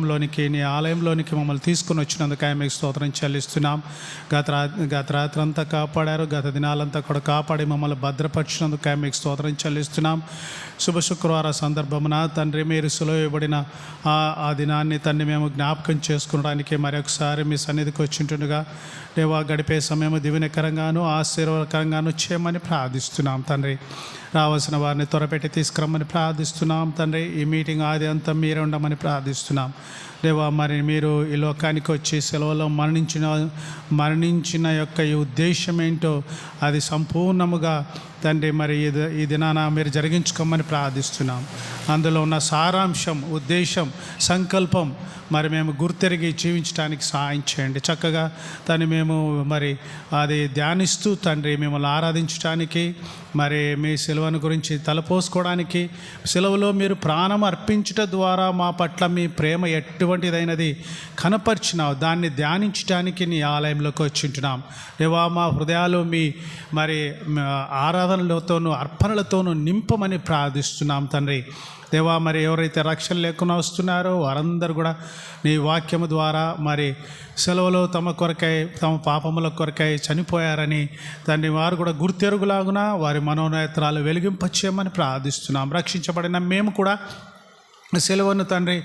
లోనికి నీ ఆలయంలోనికి మమ్మల్ని తీసుకుని వచ్చినందుకు మీకు స్తోత్రం చెల్లిస్తున్నాం. గత రాత్రి అంతా కాపాడారు, గత దినాలంతా కూడా కాపాడి మమ్మల్ని భద్రపరిచినందుకు మీకు స్తోత్రం చెల్లిస్తున్నాం. శుభ శుక్రవార సందర్భమున తండ్రి మీరు సులువబడిన ఆ దినాన్ని తండ్రి మేము జ్ఞాపకం చేసుకోవడానికి మరొకసారి మీ సన్నిధికి వచ్చింటుండగా దేవా గడిపే సమయం దీవెనకరంగాను ఆశీర్వాదకరంగాను చేయమని ప్రార్థిస్తున్నాం తండ్రి. రావాల్సిన వారిని త్వరపెట్టి తీసుకురమ్మని ప్రార్థిస్తున్నాం తండ్రి. ఈ మీటింగ్ ఆది అంతా మీరే ఉండమని ప్రార్థిస్తున్నాం దేవా. మరి మీరు ఈ లోకానికి వచ్చి సెలవులో మరణించిన యొక్క ఈ ఉద్దేశం ఏంటో అది సంపూర్ణముగా తండ్రి మరి ఈ దినాన మీరు జరిగించుకోమని ప్రార్థిస్తున్నాం. అందులో ఉన్న సారాంశం, ఉద్దేశం, సంకల్పం మరి మేము గుర్తెరిగి జీవించడానికి సహాయం చేయండి. చక్కగా దాన్ని మేము మరి అది ధ్యానిస్తూ తండ్రి మిమ్మల్ని ఆరాధించడానికి మరి మీ సిలువను గురించి తలపోసుకోవడానికి, సిలువలో మీరు ప్రాణం అర్పించుట ద్వారా మా పట్ల మీ ప్రేమ ఎటువంటిదైనది కనపరిచినావు, దాన్ని ధ్యానించడానికి నీ ఆలయంలోకి వచ్చింటున్నాం దేవా. మా హృదయాలు మీ మరి ఆరాధనలతోనూ అర్పణలతోనూ నింపమని ప్రార్థిస్తున్నాం తండ్రి దేవా. మరి ఎవరైతే రక్షణ లేకుండా వస్తున్నారో వారందరూ కూడా నీ వాక్యము ద్వారా మరి సెలవులో తమ కొరకై తమ పాపముల కొరకై చనిపోయారని తండ్రి వారు కూడా గుర్తెరుగులాగున వారి మనోనేత్రాలు వెలిగింపచేయమని ప్రార్థిస్తున్నాం. రక్షించబడిన మేము కూడా సెలవును తండ్రి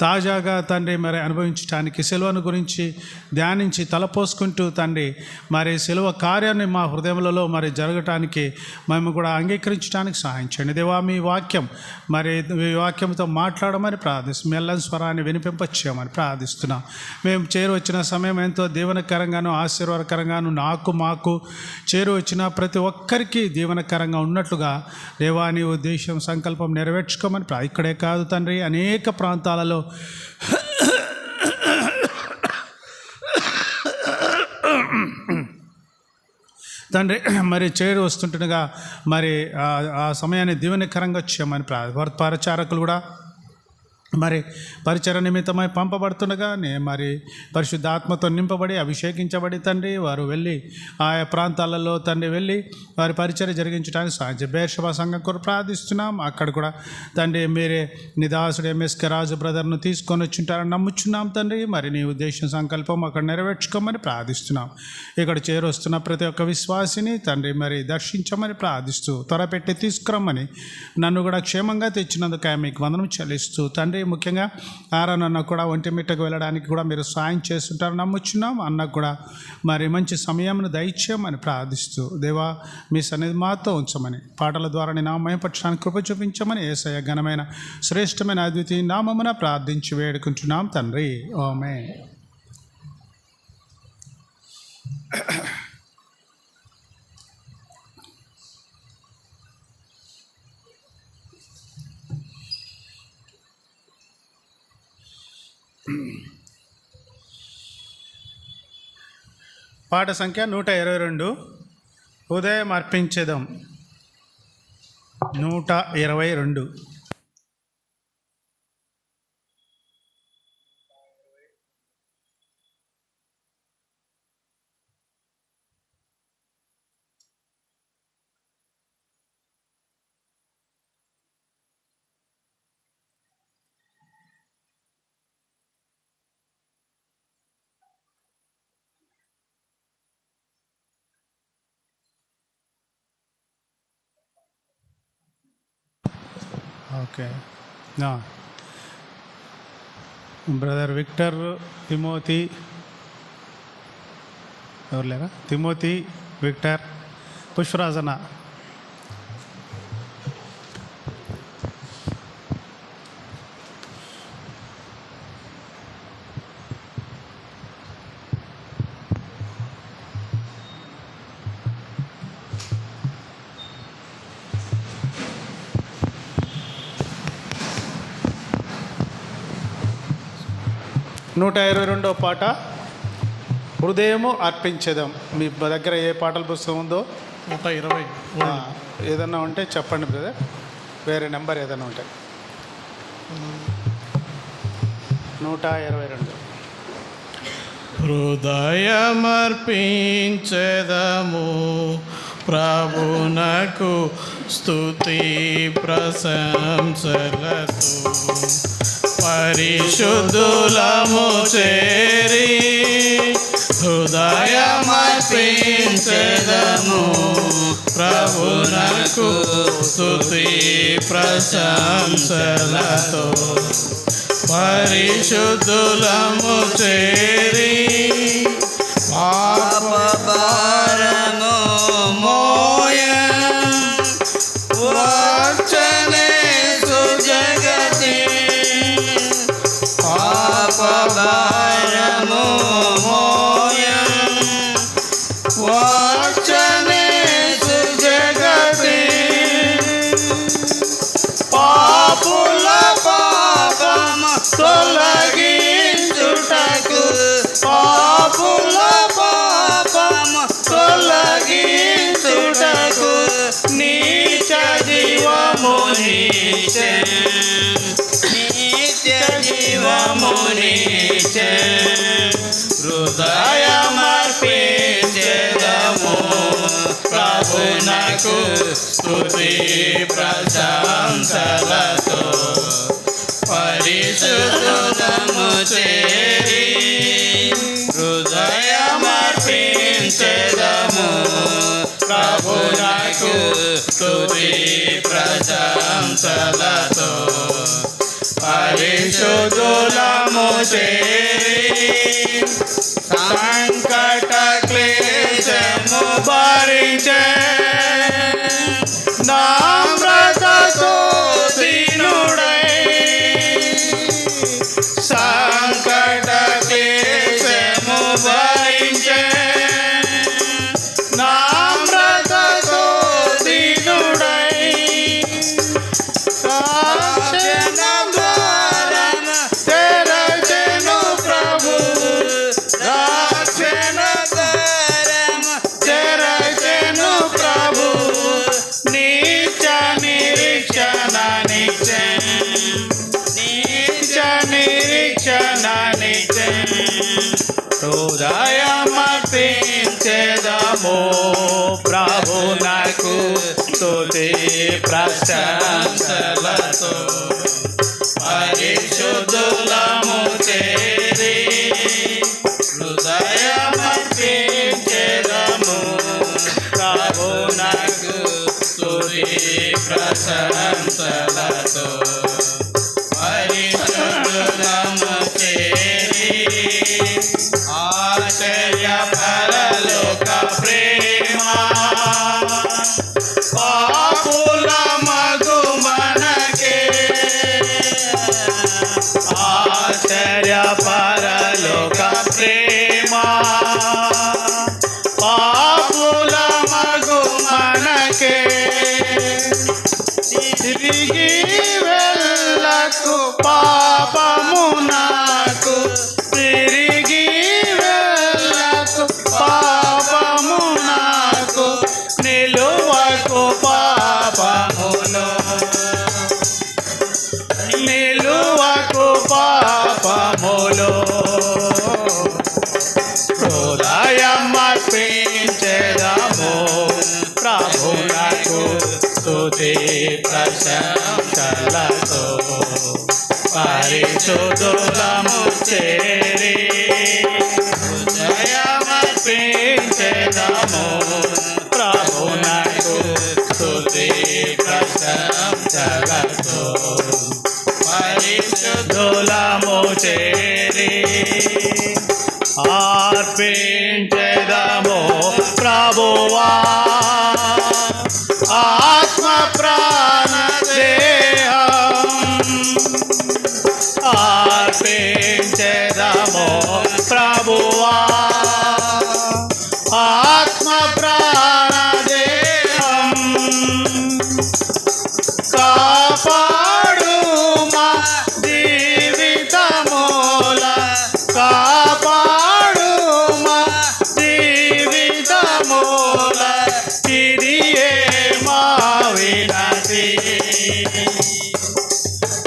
తాజాగా తండ్రి మరి అనుభవించడానికి, సెలవును గురించి ధ్యానించి తలపోసుకుంటూ తండ్రి మరి సెలవు కార్యాన్ని మా హృదయములలో మరి జరగటానికి మేము కూడా అంగీకరించడానికి సహాయం చేయండి దేవా. మీ వాక్యం మరి మీ వాక్యంతో మాట్లాడమని ప్రార్థిస్తున్నాం. మెల్లని స్వరాన్ని వినిపింపచేయమని ప్రార్థిస్తున్నాం. మేము చేరువచ్చిన సమయం ఎంతో దీవెనకరంగాను ఆశీర్వాదకరంగాను మాకు చేరువచ్చిన ప్రతి ఒక్కరికి దీవెనకరంగా ఉన్నట్లుగా దేవా నీ ఉద్దేశం సంకల్పం నెరవేర్చుకోమని ఇక్కడే కాదు తండ్రి అనేక ప్రాంతాలలో తండ్రి మరి చేరు వస్తుంటుండగా మరి ఆ సమయాన్ని దీవెనకరంగా చేయమని పరిచారకులు కూడా మరి పరిచర నిమిత్తమై పంపబడుతుండగా మరి పరిశుద్ధాత్మతో నింపబడి అభిషేకించబడి తండ్రి వారు వెళ్ళి ఆయా ప్రాంతాలలో తండ్రి వెళ్ళి వారి పరిచర్య జరిగించడానికి సాధ్యం. బేర్షబా సంఘం కూడా ప్రార్థిస్తున్నాం. అక్కడ కూడా తండ్రి మీరే నిదాసుడు ఎంఎస్కే రాజు బ్రదర్ను తీసుకొని వచ్చింటారని నమ్ముచున్నాం తండ్రి. మరి నీ ఉద్దేశం సంకల్పం అక్కడ నెరవేర్చుకోమని ప్రార్థిస్తున్నాం. ఇక్కడ చేరొస్తున్న ప్రతి ఒక్క విశ్వాసిని తండ్రి మరి దర్శించమని ప్రార్థిస్తూ త్వరపెట్టి తీసుకురమ్మని నన్ను కూడా క్షేమంగా తెచ్చినందుకు మీకు వందనం చెల్లిస్తూ తండ్రి ముఖ్యంగా ఆరానన్న కూడా ఒంటిమిట్టకు వెళ్ళడానికి కూడా మీరు సాయం చేస్తుంటారు నమ్ముచున్నాం. అన్నకు కూడా మరి మంచి సమయంను దయచేయమని ప్రార్థిస్తూ దేవా మీ సన్నిధి మాతో ఉంచమని పాటల ద్వారా నేను మహిమపరచడానికి కృప చూపించమని యేసయ్య ఘనమైన శ్రేష్టమైన అద్వితీయ నామమున ప్రార్థించి వేడుకుంటున్నాం తండ్రి. ఆమేన్. పాట సంఖ్య 122 ఉదయం అర్పించేదం. 122 ఓకే. బ్రదర్ విక్టర్, తిమోతి ఎవరు లేరా? తిమోతి, విక్టర్, పుష్పరాజన. నూట 22వ పాట హృదయము అర్పించేదాం. మీ దగ్గర ఏ పాటల పుస్తకం ఉందో 120 ఏదన్నా ఉంటే చెప్పండి బ్రదర్. వేరే నెంబర్ ఏదైనా ఉంటే 122. హృదయమర్పించెదము ప్రభునకు స్తుతి ప్రశంసలతో పరిశుద్ధులము చేరి హృదయమర్పించెదము ప్రభునకు స్తుతి ప్రశంసలతో. పరిశుద్ధులము చేరి పాప భారము మోయ వచ్చనే సుజగతి. పాప భారము మోయ వచ్చనే సుజగతి. పాపుల పాపము తొలగించుటకు పాపుల పాపము తొలగించుటకు నీచ జీవము నీచే నిత్య జీవము నీచే. హృదయమర్పించెదము ప్రభునకు స్తుతి ప్రశంసలతో. పరిశుద్ధులము చేరి హృదయమర్పించెదము ప్రభునకు స్తుతి ప్రశంసలతో. పరిశుద్ధులము చేరి సంకట క్లేశము భరించే నమ్రతతో దీనుడై. సంకట క్లేశము భరించే నమ్రతతో దీనుడై. రక్షణ ద్వారం తెరచెను ప్రభు. రక్షణ ద్వారం తెరచెను ప్రభు. నీచ నిరీక్షణ నిత్య నీచ నిరీక్షణ నిత్య. హృదయమర్పించెదము ప్రభునకు స్తుతి ప్రశంసలతో. పరిశుద్ధులము చేరి హృదయమర్పించెదము ప్రభునకు స్తుతి ప్రశంసలతో. పరిశుద్ధులము చేరి ఆశ్చర్య పరలోక ప్రేమ పాపుల మగు మనకే. ఆశ్చర్య పరలోక ప్రేమ పాపుల మగు మనకే. తిరిగి వెళ్ళకు పాపము నాకు. తిరిగి వెళ్ళకు పాపము నాకు. నిలువకు పాపములో నిలువకు పాపములో. హృదయమర్పించెదము ప్రభునకు స్తుతి ప్రశంసలతో. పరిశుద్ధులము చేరి హృదయమర్పించెదము ప్రభునకు స్తుతి ప్రశంసలతో. పరిశుద్ధులము చేరి అర్పించెదము ప్రభువా ఆత్మ ప్రాణ దేహం. అర్పించెదము ప్రభువా ఆత్మ ప్రాణ దేహం. కాపాడు మా జీవితమూల కాపాడు మా జీవితమూల. తిరిగే మా వినతి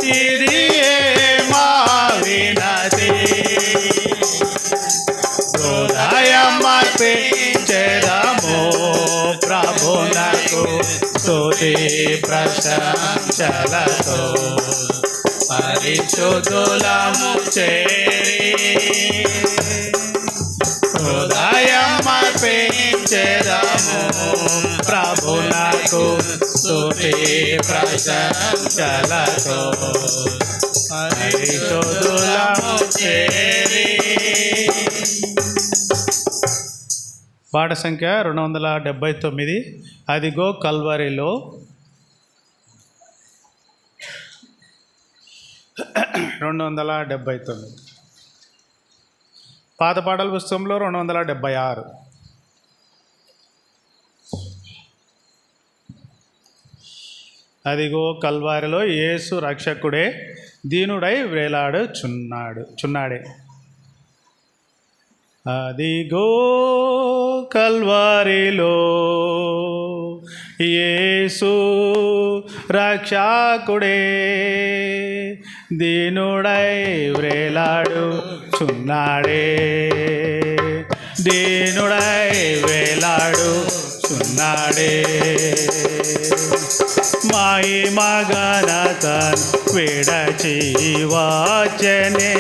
తిరిగే మా వినతి. హృదయమర్పించెదము ప్రభునకు స్తుతి ప్రశంసలతో. పరిశుద్ధులము చేరి హృదయమర్పించెదము ప్రభునకు స్తుతి ప్రశంసలతో పరిశుద్ధులము చేరి. పాట సంఖ్య 279. అదిగో కల్వరిలో. 279 పాత పాటల పుస్తకంలో 276. అదిగో కల్వారిలో యేసు రక్షకుడే దీనుడై చున్నాడే. అదిగో కల్వారిలో యేసు రక్షకుడే దీనుడై చున్నాడే. దీనుడై చున్నాడే. మాయి మగనతన్ విడచి వచ్చనే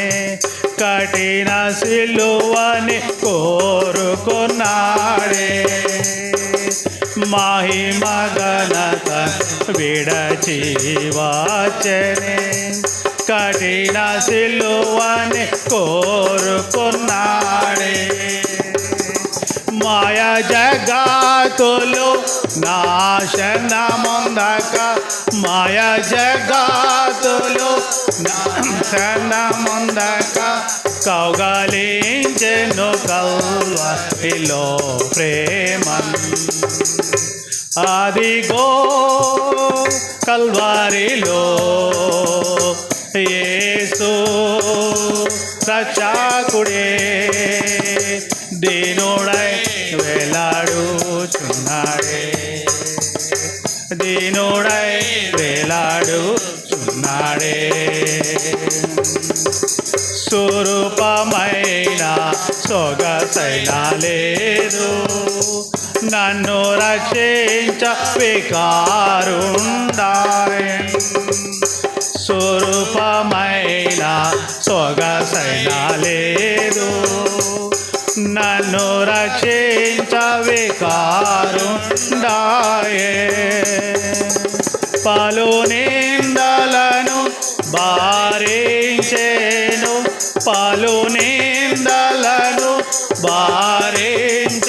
కఠిన సిలువని కోరుకున్నాడే. మాయి మగనతన్ విడచి వచ్చనే కఠిన సిలువని కోరుకున్నాడే. మాయ జగతులు నాశనముందక మాయ జగతులు నాశనముందక కౌగలించెను కల్వరిలో ప్రేమన్. అదిగో కల్వరిలో యేసు రక్షకుడే దీనుడై చున్నాడే. దీనుడై చున్నాడే. స్వరూపమైన సొగసైన లేదు నన్ను రక్షించ వికారుండాయ్. స్వరూపమైన సొగసైన లేదు నన్ను రక్షించ వికారుండాయే. పలు నిందలను భారించెను పలు నిందలను భారించెను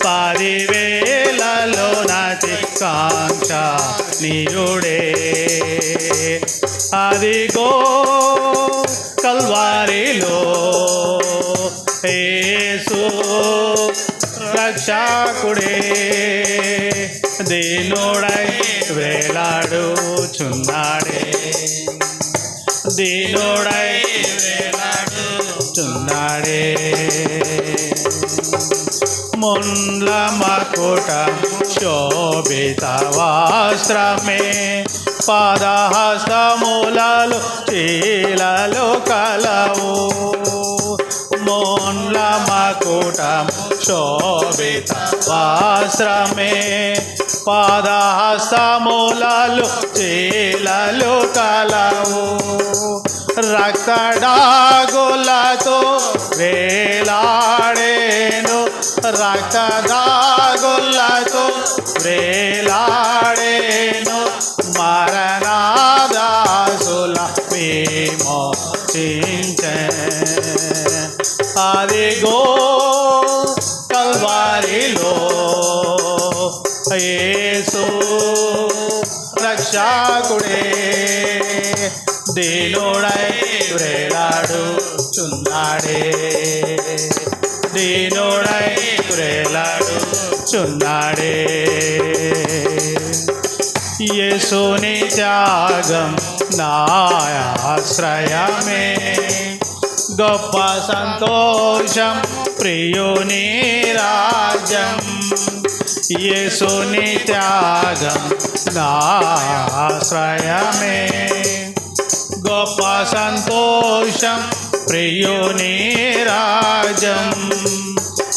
10,000లో నటి కాంక్ష నీయుడే. అదిగో కల్వారిలో యేసు రక్షకుడే దీనుడై చున్నాడే. దీనుడై చున్నాడే. ముండ్ల మకుటం శోభిత వస్త్రమే పాదహస్తములలో చీలలు కలవు. ముండ్ల మకుటం శోభిత వస్త్రమే పాదహస్తములలో చీలలు కలవు. రక్తడాగులతో వేలాడేను రక్తడాగులతో వేలాడేను మరణదాసుల విమోచించె. అదిగో కల్వారిలో యేసు రక్షకుడే దీనుడై చున్నాడే. దీనుడై చున్నాడే. యేసుని త్యాగం నాయాశ్రయమే గొప్ప సంతోషం ప్రియుని రాజ్యం. యేసుని త్యాగం నాశ్రయమే గొప్ప సంతోషం ప్రియుని రాజ్యం.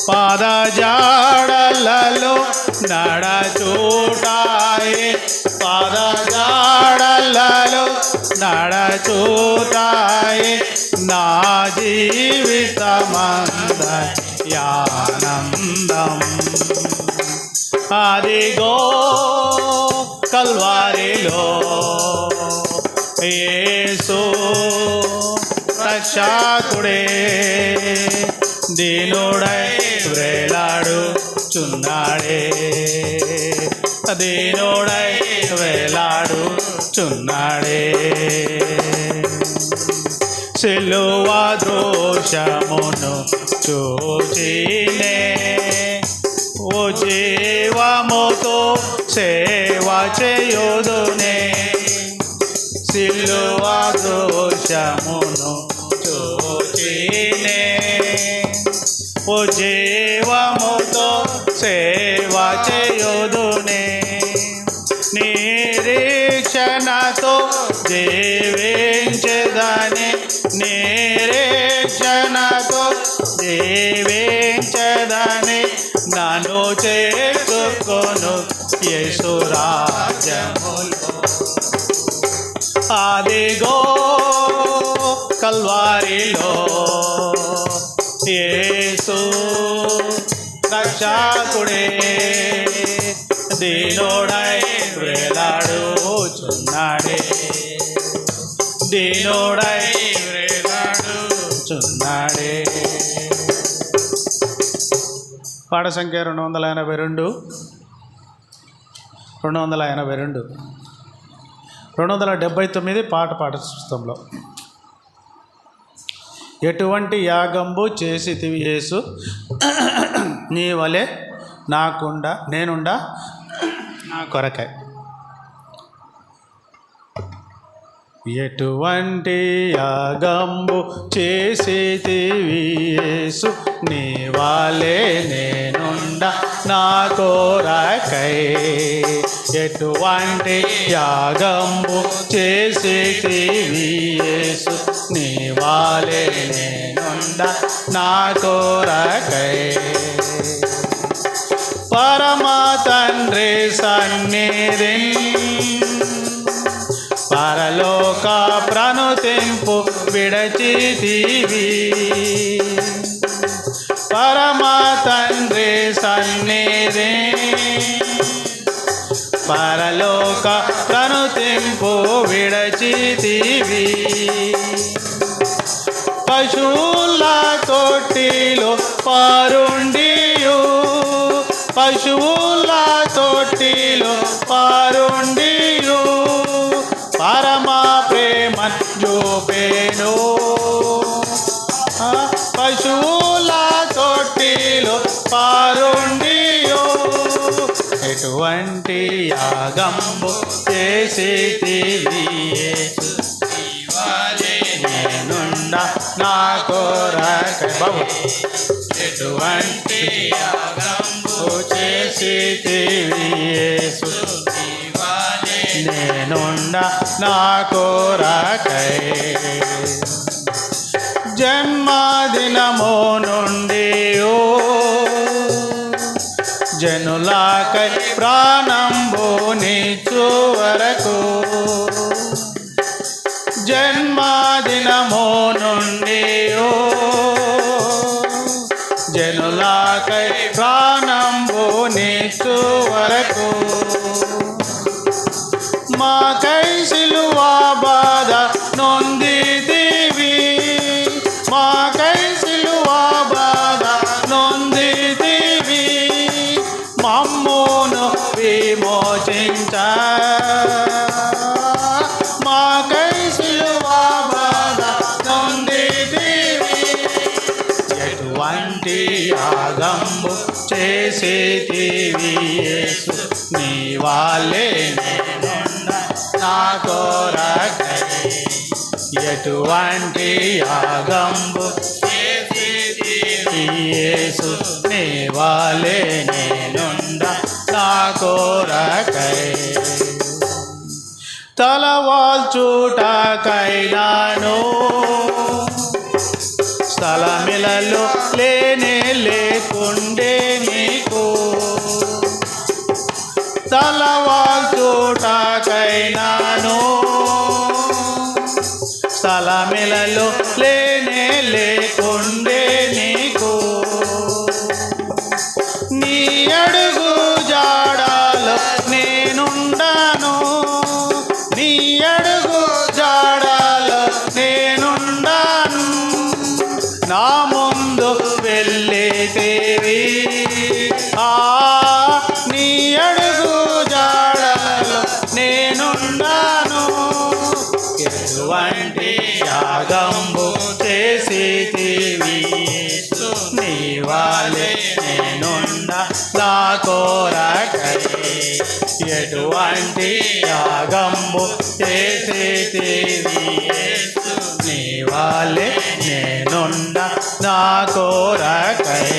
పాదజాడలలో నడచూటాయే పాదజాడలలో నడ చూతాయే నా జీవితమందయానందం. అదిగో కల్వారిలో యేసు రక్షకుడే దీనుడై వేలాడుచున్నాడే, దీనుడై వేలాడుచున్నాడే. సిలువ దోషమును చూచినే ఓ జీవముతో సేవ చేయుదునే. సిలువ దోషమును చూచినే ఓ జీవముతో సేవ చేయుదునే. నిరీక్షణతో జీవించదని, నిరీక్షణతో జీవించదని నన్ను చేర్చుకొను యేసు రాజ్యములో. అదిగో కల్వారిలో యేసు రక్షకుడే దీనుడై వేలాడుచున్నాడే, దీనుడై వేలాడుచున్నాడే. పాట సంఖ్య 282, 282, 279 పాట పుస్తకంలో. ఎటువంటి యాగంబు చేసితివి యేసు నీ వలె నేనుండా నా కొరకై. ఎటువంటి యాగంబు చేసితివి యేసు నీ వలె నేనుండా నా కొరకై. ఎటువంటి యాగంబు చేసితివి యేసు నీ వలె నేనుండా నా కొరకై. పరమ తండ్రి సన్నిధి పరలోక ప్రణుతింపు విడచితివి. పరమ తండ్రి సన్నిధి పరలోక ప్రణుతింపు విడచితివి. పశువుల తొట్టిలో పారుండియు, పశువుల తొట్టిలో పారుండియు పరమ ప్రేమ చూపెను. పశువుల తొట్టిలో పారుండియు ఎటువంటి యాగంబు చేసితివి యేసు నేనుండా నా కొరకై. బాబు ఎటువంటి యాగంబు చేసితివి యేసు నేనుండా నా కొరకై. జన్మదినము నుండి జనులకై ప్రాణంబునిచ్చు వరకు, జన్మదినము నుండి జనులకై ప్రాణంబునిచ్చు వరకు మాకై సిలువ బాధ నొందితివి, మాకై సిలువ బాధ నొందితివి మమ్మును విమోచించ. మాకై సిలువ బాధ నొందితివి ఎటువంటి యాగంబు చేసితివి యేసు నీ వలె నేనుండా నా కొరకై. ఎటువంటి యాగంబు చేసితివి యేసు నీ వలె నేనుండా నా కొరకై. తలవాల్చుటకైనాను స్థలమిలలో లేకుండే నీకు, తలవాల్చుటకైనాను లేకుండే నీకు, నీ అడుగు జాడలో నేనుండాను, నీ అడుగు జాడలో నేనుండాను. నా ముందు వెళ్ళేదేవి నీ అడుగు జాడలో నేనుండాను. ఎటువంటి యాగంబు చేసేటివి నీ వాలే నేనుండ నా కోరకై. ఎటువంటి యాగంబు చేసేటివి నీ వాలే నేనుండ నా కోరకై.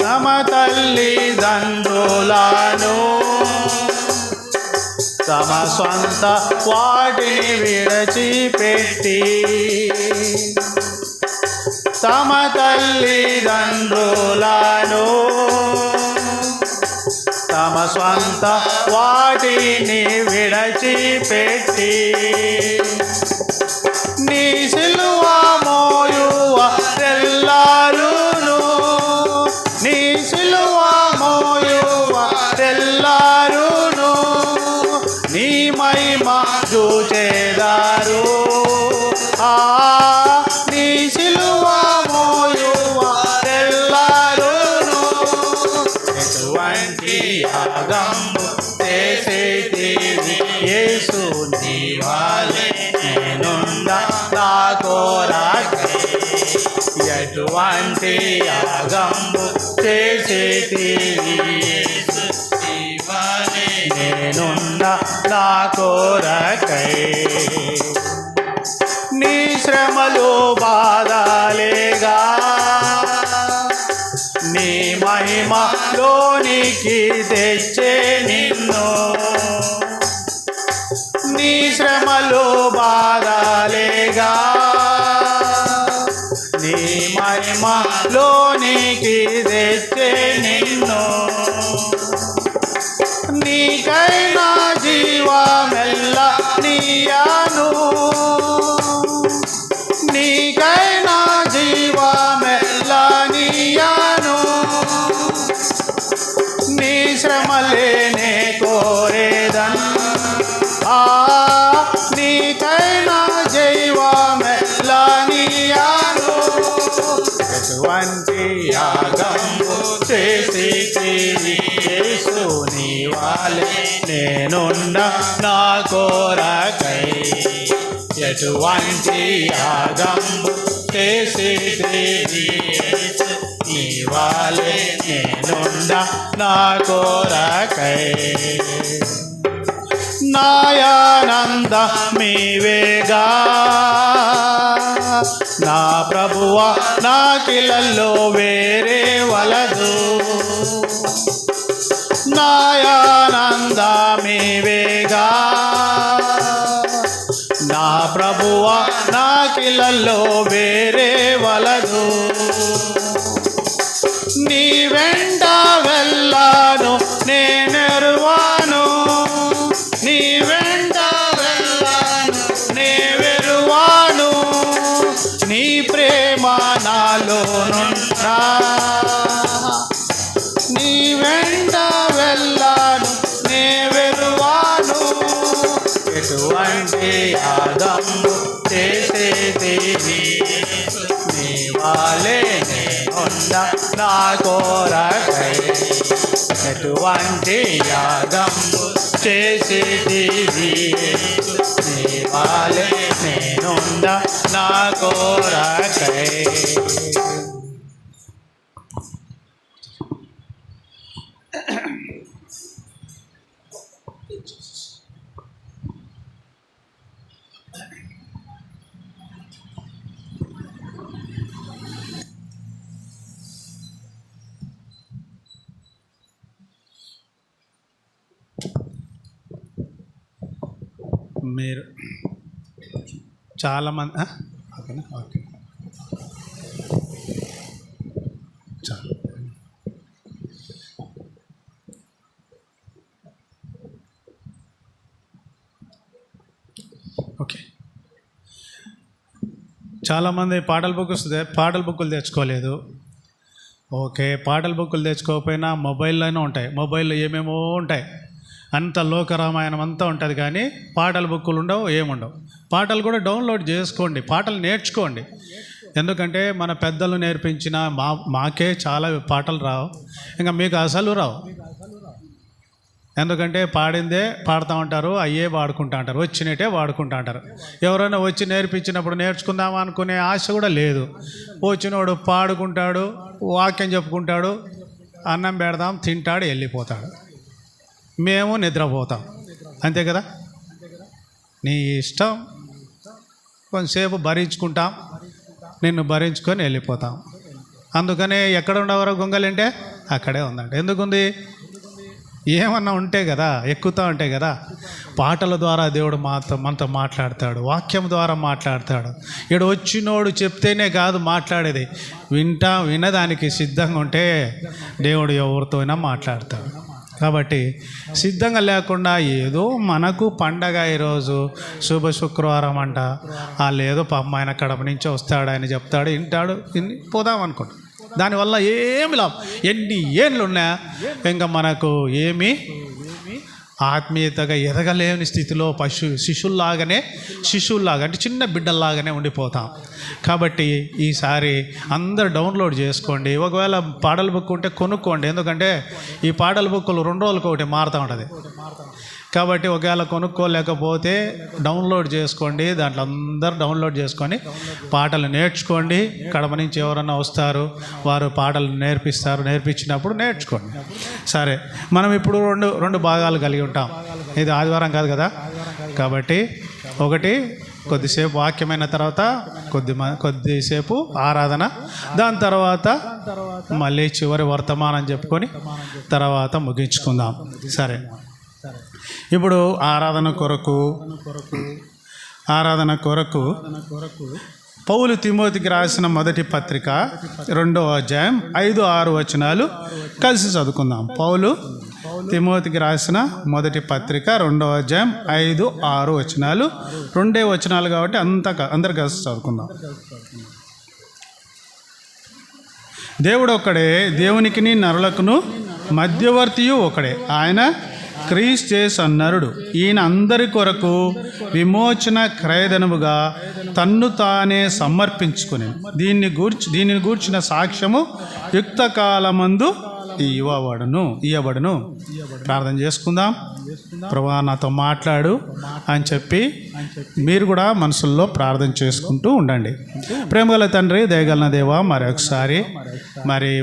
తమ తల్లిదండ్రులను తమ స్వంత వాటిని విడిచిపెట్టి, తమ తల్లిదండ్రులను తమ స్వంత వాటిని విడిచిపెట్టి, నీ సిలువ మోయువారెల్లారును, నీ సిలువ మోయువారెల్లారును నీ మహిమ చూచెదారు. నీ సిలువ మోయువారెల్లారును. ఎటువంటి యాగంబు చేసేటివి యేసు నీ వాలే నేనుండ నా కోరకై. ఎటువంటి యాగంబు చేసేటివి యేసు నీ వాలే నేనుండ నా కోరకై. నీ శ్రమలు బాధలేగా నీ మహిమలోనికి తెచ్చే నిన్ను, నీ శ్రమలు బాధలేగా నీ మహిమలోనికి తెచ్చే నిన్ను. నీకైనా జీవమెల్ల నీయాను, నీకైనా జీవమెల్ల నీయాను. నీ శ్రమలేనే కోరేదన్ నీకైనా జీవమెల్ల నీయాను. ఎటువంటి యాగంబు చేసేటివి యేసు నీ వాలే నేనుండ నా కోరకై. ఎటువంటి యాగంబు చేసేటివి యేసు నీ వాలే నేనుండ నా కోరకై. నాయానంద మీవేగా నా ప్రభువ నాకిలలో వేరే వలదు. నాయానంద మీవేగా నా ప్రభువ నాకిలలో వేరే వలదు. నీ వెంట వెళ్ళాను నేనెరువాను, నీ వెంట వెళ్ళాను నేవెరువాను. నీ ప్రేమ నాలోనుండా, నీ వెంట వెళ్ళాను నేవెరువాను. ఎటువంటి యాగంబు చేసేటివి నీ వాలే నేనుండ నా కోరకై. ఎటువంటి యాగంబు చేసేటివి నీ వాలే నేనుండ నా కోరకై. మీరు చాలామంది ఓకేనా ఓకే చాలు. ఓకే చాలామంది పాటల బుక్కులు తెచ్చుకోలేదు. ఓకే, పాటల బుక్కులు తెచ్చుకోకపోయినా మొబైల్లోనే ఉంటాయి. మొబైల్లో ఏమేమో ఉంటాయి, అంత లోకరామాయణం అంతా ఉంటుంది, కానీ పాటల బుక్కులు ఉండవు, ఏముండవు. పాటలు కూడా డౌన్లోడ్ చేసుకోండి, పాటలు నేర్చుకోండి. ఎందుకంటే మన పెద్దలు నేర్పించిన మాకే చాలా పాటలు రావు, ఇంకా మీకు అసలు రావు. ఎందుకంటే పాడిందే పాడుతూ ఉంటారు, అయ్యే వాడుకుంటూ ఉంటారు, వచ్చినట్టే వాడుకుంటూ ఉంటారు. ఎవరైనా వచ్చి నేర్పించినప్పుడు నేర్చుకుందామా అనుకునే ఆశ కూడా లేదు. వచ్చినోడు పాడుకుంటాడు, వాక్యం చెప్పుకుంటాడు, అన్నం పెడదాం, తింటాడు, వెళ్ళిపోతాడు. మేము నిద్రపోతాం. అంతే కదా? నీ ఇష్టం, కొంతసేపు భరించుకుంటాం, నిన్ను భరించుకొని వెళ్ళిపోతాం. అందుకనే ఎక్కడ ఉండవరో గొంగలంటే అక్కడే ఉందంట. ఎందుకుంది? ఏమన్నా ఉంటే కదా, ఎక్కుతూ ఉంటాయి కదా. పాటల ద్వారా దేవుడు మనతో మాట్లాడతాడు, వాక్యం ద్వారా మాట్లాడతాడు. ఇక్కడ వచ్చినోడు చెప్తేనే కాదు మాట్లాడేది, వినదానికి సిద్ధంగా ఉంటే దేవుడు ఎవరితోనైనా మాట్లాడతాడు. కాబట్టి సిద్ధంగా లేకుండా ఏదో మనకు పండగ, ఈరోజు శుభ శుక్రవారం అంట, వాళ్ళు ఏదో పాపం ఆయన కడప నుంచి వస్తాడు, ఆయన చెప్తాడు, వింటాడు, పోదాం అనుకోండి. దానివల్ల ఏమి లాభం? ఎన్ని ఏళ్ళు ఉన్నా ఇంకా మనకు ఏమీ ఆత్మీయతగా ఎదగలేని స్థితిలో శిశువుల్లాగా అంటే చిన్న బిడ్డల్లాగానే ఉండిపోతాం. కాబట్టి ఈసారి అందరు డౌన్లోడ్ చేసుకోండి. ఒకవేళ పాటల బుక్ ఉంటే కొనుక్కోండి, ఎందుకంటే ఈ పాటల బుక్కులు 2 రోజులకు ఒకటి మారుతూ ఉంటుంది. కాబట్టి ఒకవేళ కొనుక్కోలేకపోతే డౌన్లోడ్ చేసుకోండి. దాంట్లో అందరూ డౌన్లోడ్ చేసుకొని పాటలు నేర్చుకోండి. కడప నుంచి ఎవరన్నా వస్తారు, వారు పాటలు నేర్పించినప్పుడు నేర్చుకోండి. సరే, మనం ఇప్పుడు రెండు భాగాలు కలిగి ఉంటాం. ఇది ఆదివారం కాదు కదా, కాబట్టి ఒకటి కొద్దిసేపు వాక్యమైన తర్వాత కొద్దిసేపు ఆరాధన, దాని తర్వాత మళ్ళీ చివరి వర్తమానం చెప్పుకొని తర్వాత ముగించుకుందాం. సరే, ఇప్పుడు ఆరాధన కొరకు పౌలు తిమోతికి రాసిన మొదటి పత్రిక 2వ అధ్యాయం 5-6 వచనాలు కలిసి చదువుకుందాం. పౌలు తిమోతికి రాసిన మొదటి పత్రిక 2వ అధ్యాయం 5-6 వచనాలు, 2 వచనాలు కాబట్టి అందరు కలిసి చదువుకుందాం. దేవుడు ఒక్కడే, దేవునికిని నరులకును మధ్యవర్తియు ఒకడే, ఆయన క్రీస్తు నరుడు. ఈయన అందరి కొరకు విమోచన క్రయధనముగా తన్ను తానే సమర్పించుకుని దీనిని గూర్చిన సాక్ష్యము యుక్త కాలమందు ఇయ్యబడును. ప్రార్థన చేసుకుందాం. ప్రభువా, నాతో మాట్లాడు అని చెప్పి మీరు కూడా మనసుల్లో ప్రార్థన చేసుకుంటూ ఉండండి. ప్రేమగల తండ్రి, దయగలన దేవ, మరొకసారి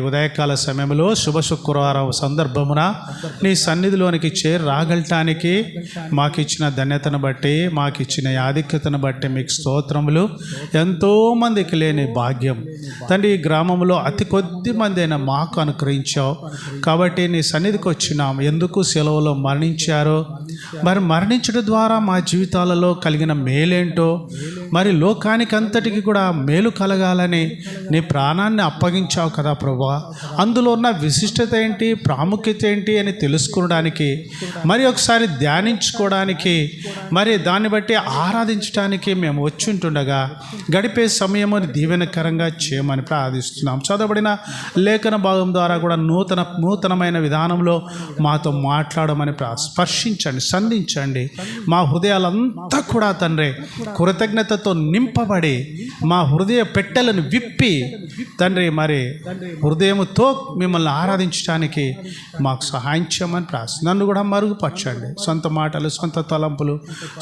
ఉదయకాల సమయంలో శుభ శుక్రవారం సందర్భమున నీ సన్నిధిలోనికి రాగలటానికి మాకు ఇచ్చిన ధన్యతను బట్టి, మాకు ఇచ్చిన ఆధిక్యతను బట్టి మీకు స్తోత్రములు. ఎంతోమందికి లేని భాగ్యం తండ్రి, ఈ గ్రామంలో అతి కొద్ది మంది అయినా మాకు అనుగ్రహించావు. కాబట్టి నీ సన్నిధికి వచ్చినాం. ఎందుకు సెలవులో మరణించారో, మరణించడం ద్వారా మా జీవితాలలో కలిగిన మేలేంటో, లోకానికి అంతటికి కూడా మేలు కలగాలని నీ ప్రాణాన్ని అప్పగించావు కదా ప్రభువా. అందులో ఉన్న విశిష్టత ఏంటి, ప్రాముఖ్యత ఏంటి అని తెలుసుకోవడానికి, ఒకసారి ధ్యానించుకోవడానికి, దాన్ని బట్టి ఆరాధించడానికి మేము వచ్చి ఉంటుండగా గడిపే సమయముని దీవెనకరంగా చేయమని ప్రార్థిస్తున్నాం. చదవబడిన లేఖన భాగం ద్వారా కూడా నూతనమైన విధానంలో మాతో మాట్లాడమని స్పర్శించండి, సంధించండి. మా హృదయాలంతా కూడా తండ్రి కృతజ్ఞతతో నింపబడి మా హృదయ పెట్టెలను విప్పి తండ్రి హృదయముతో మిమ్మల్ని ఆరాధించడానికి మాకు సహాయం చేయమని ప్రార్థిస్తున్నాం. నన్ను కూడా మరుగుపరచండి. సొంత మాటలు, సొంత తలంపులు,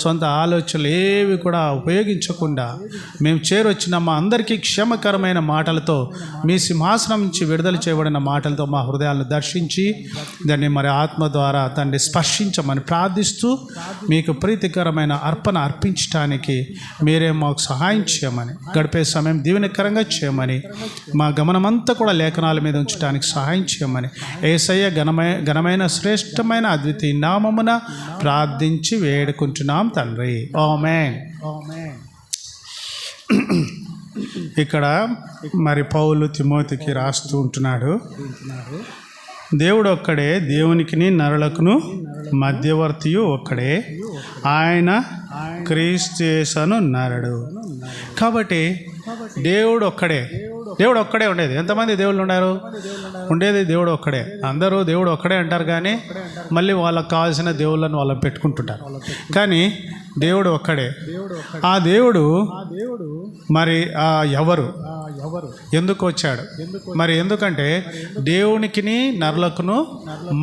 సొంత ఆలోచనలు ఏవి కూడా ఉపయోగించకుండా మేము చేరొచ్చిన మా అందరికీ క్షేమకరమైన మాటలతో, మీ సింహాసనం నుంచి విడుదల చేయబడిన మాటలతో మా హృదయాలను దర్శించి దాన్ని ఆత్మ ద్వారా తండ్రి స్పర్శించమని ప్రార్థిస్తూ, మీకు ప్రీతికరమైన అర్పణ అర్పించడానికి మీరే మాకు సహాయం చేయమని, గడిపే సమయం దీవెనకరంగా చేయమని, మా గమనమంతా కూడా లేఖనాల మీద ఉంచడానికి సహాయం చేయమని యేసయ్య ఘనమైన శ్రేష్టమైన అద్వితీయ నామమున ప్రార్థించి వేడుకుంటున్నాం తండ్రి. ఆమేన్. ఇక్కడ పౌలు తిమోతికి రాస్తూ ఉంటున్నాడు, దేవుడు ఒక్కడే, దేవునికిని నరులకును మధ్యవర్తియు ఒక్కడే, ఆయన క్రీస్తు యేసును నరుడు. కాబట్టి దేవుడు ఒక్కడే, దేవుడు ఒక్కడే ఉండేది. ఎంతమంది దేవుళ్ళు ఉన్నారు? ఉండేది దేవుడు ఒక్కడే. అందరూ దేవుడు ఒక్కడే అంటారు, కానీ మళ్ళీ వాళ్ళకి కావాల్సిన దేవుళ్ళను వాళ్ళని పెట్టుకుంటుంటారు. కానీ దేవుడు ఒక్కడే. ఆ దేవుడు మరి ఎవరు ఎందుకు వచ్చాడు మరి? ఎందుకంటే దేవునికిని నరులకును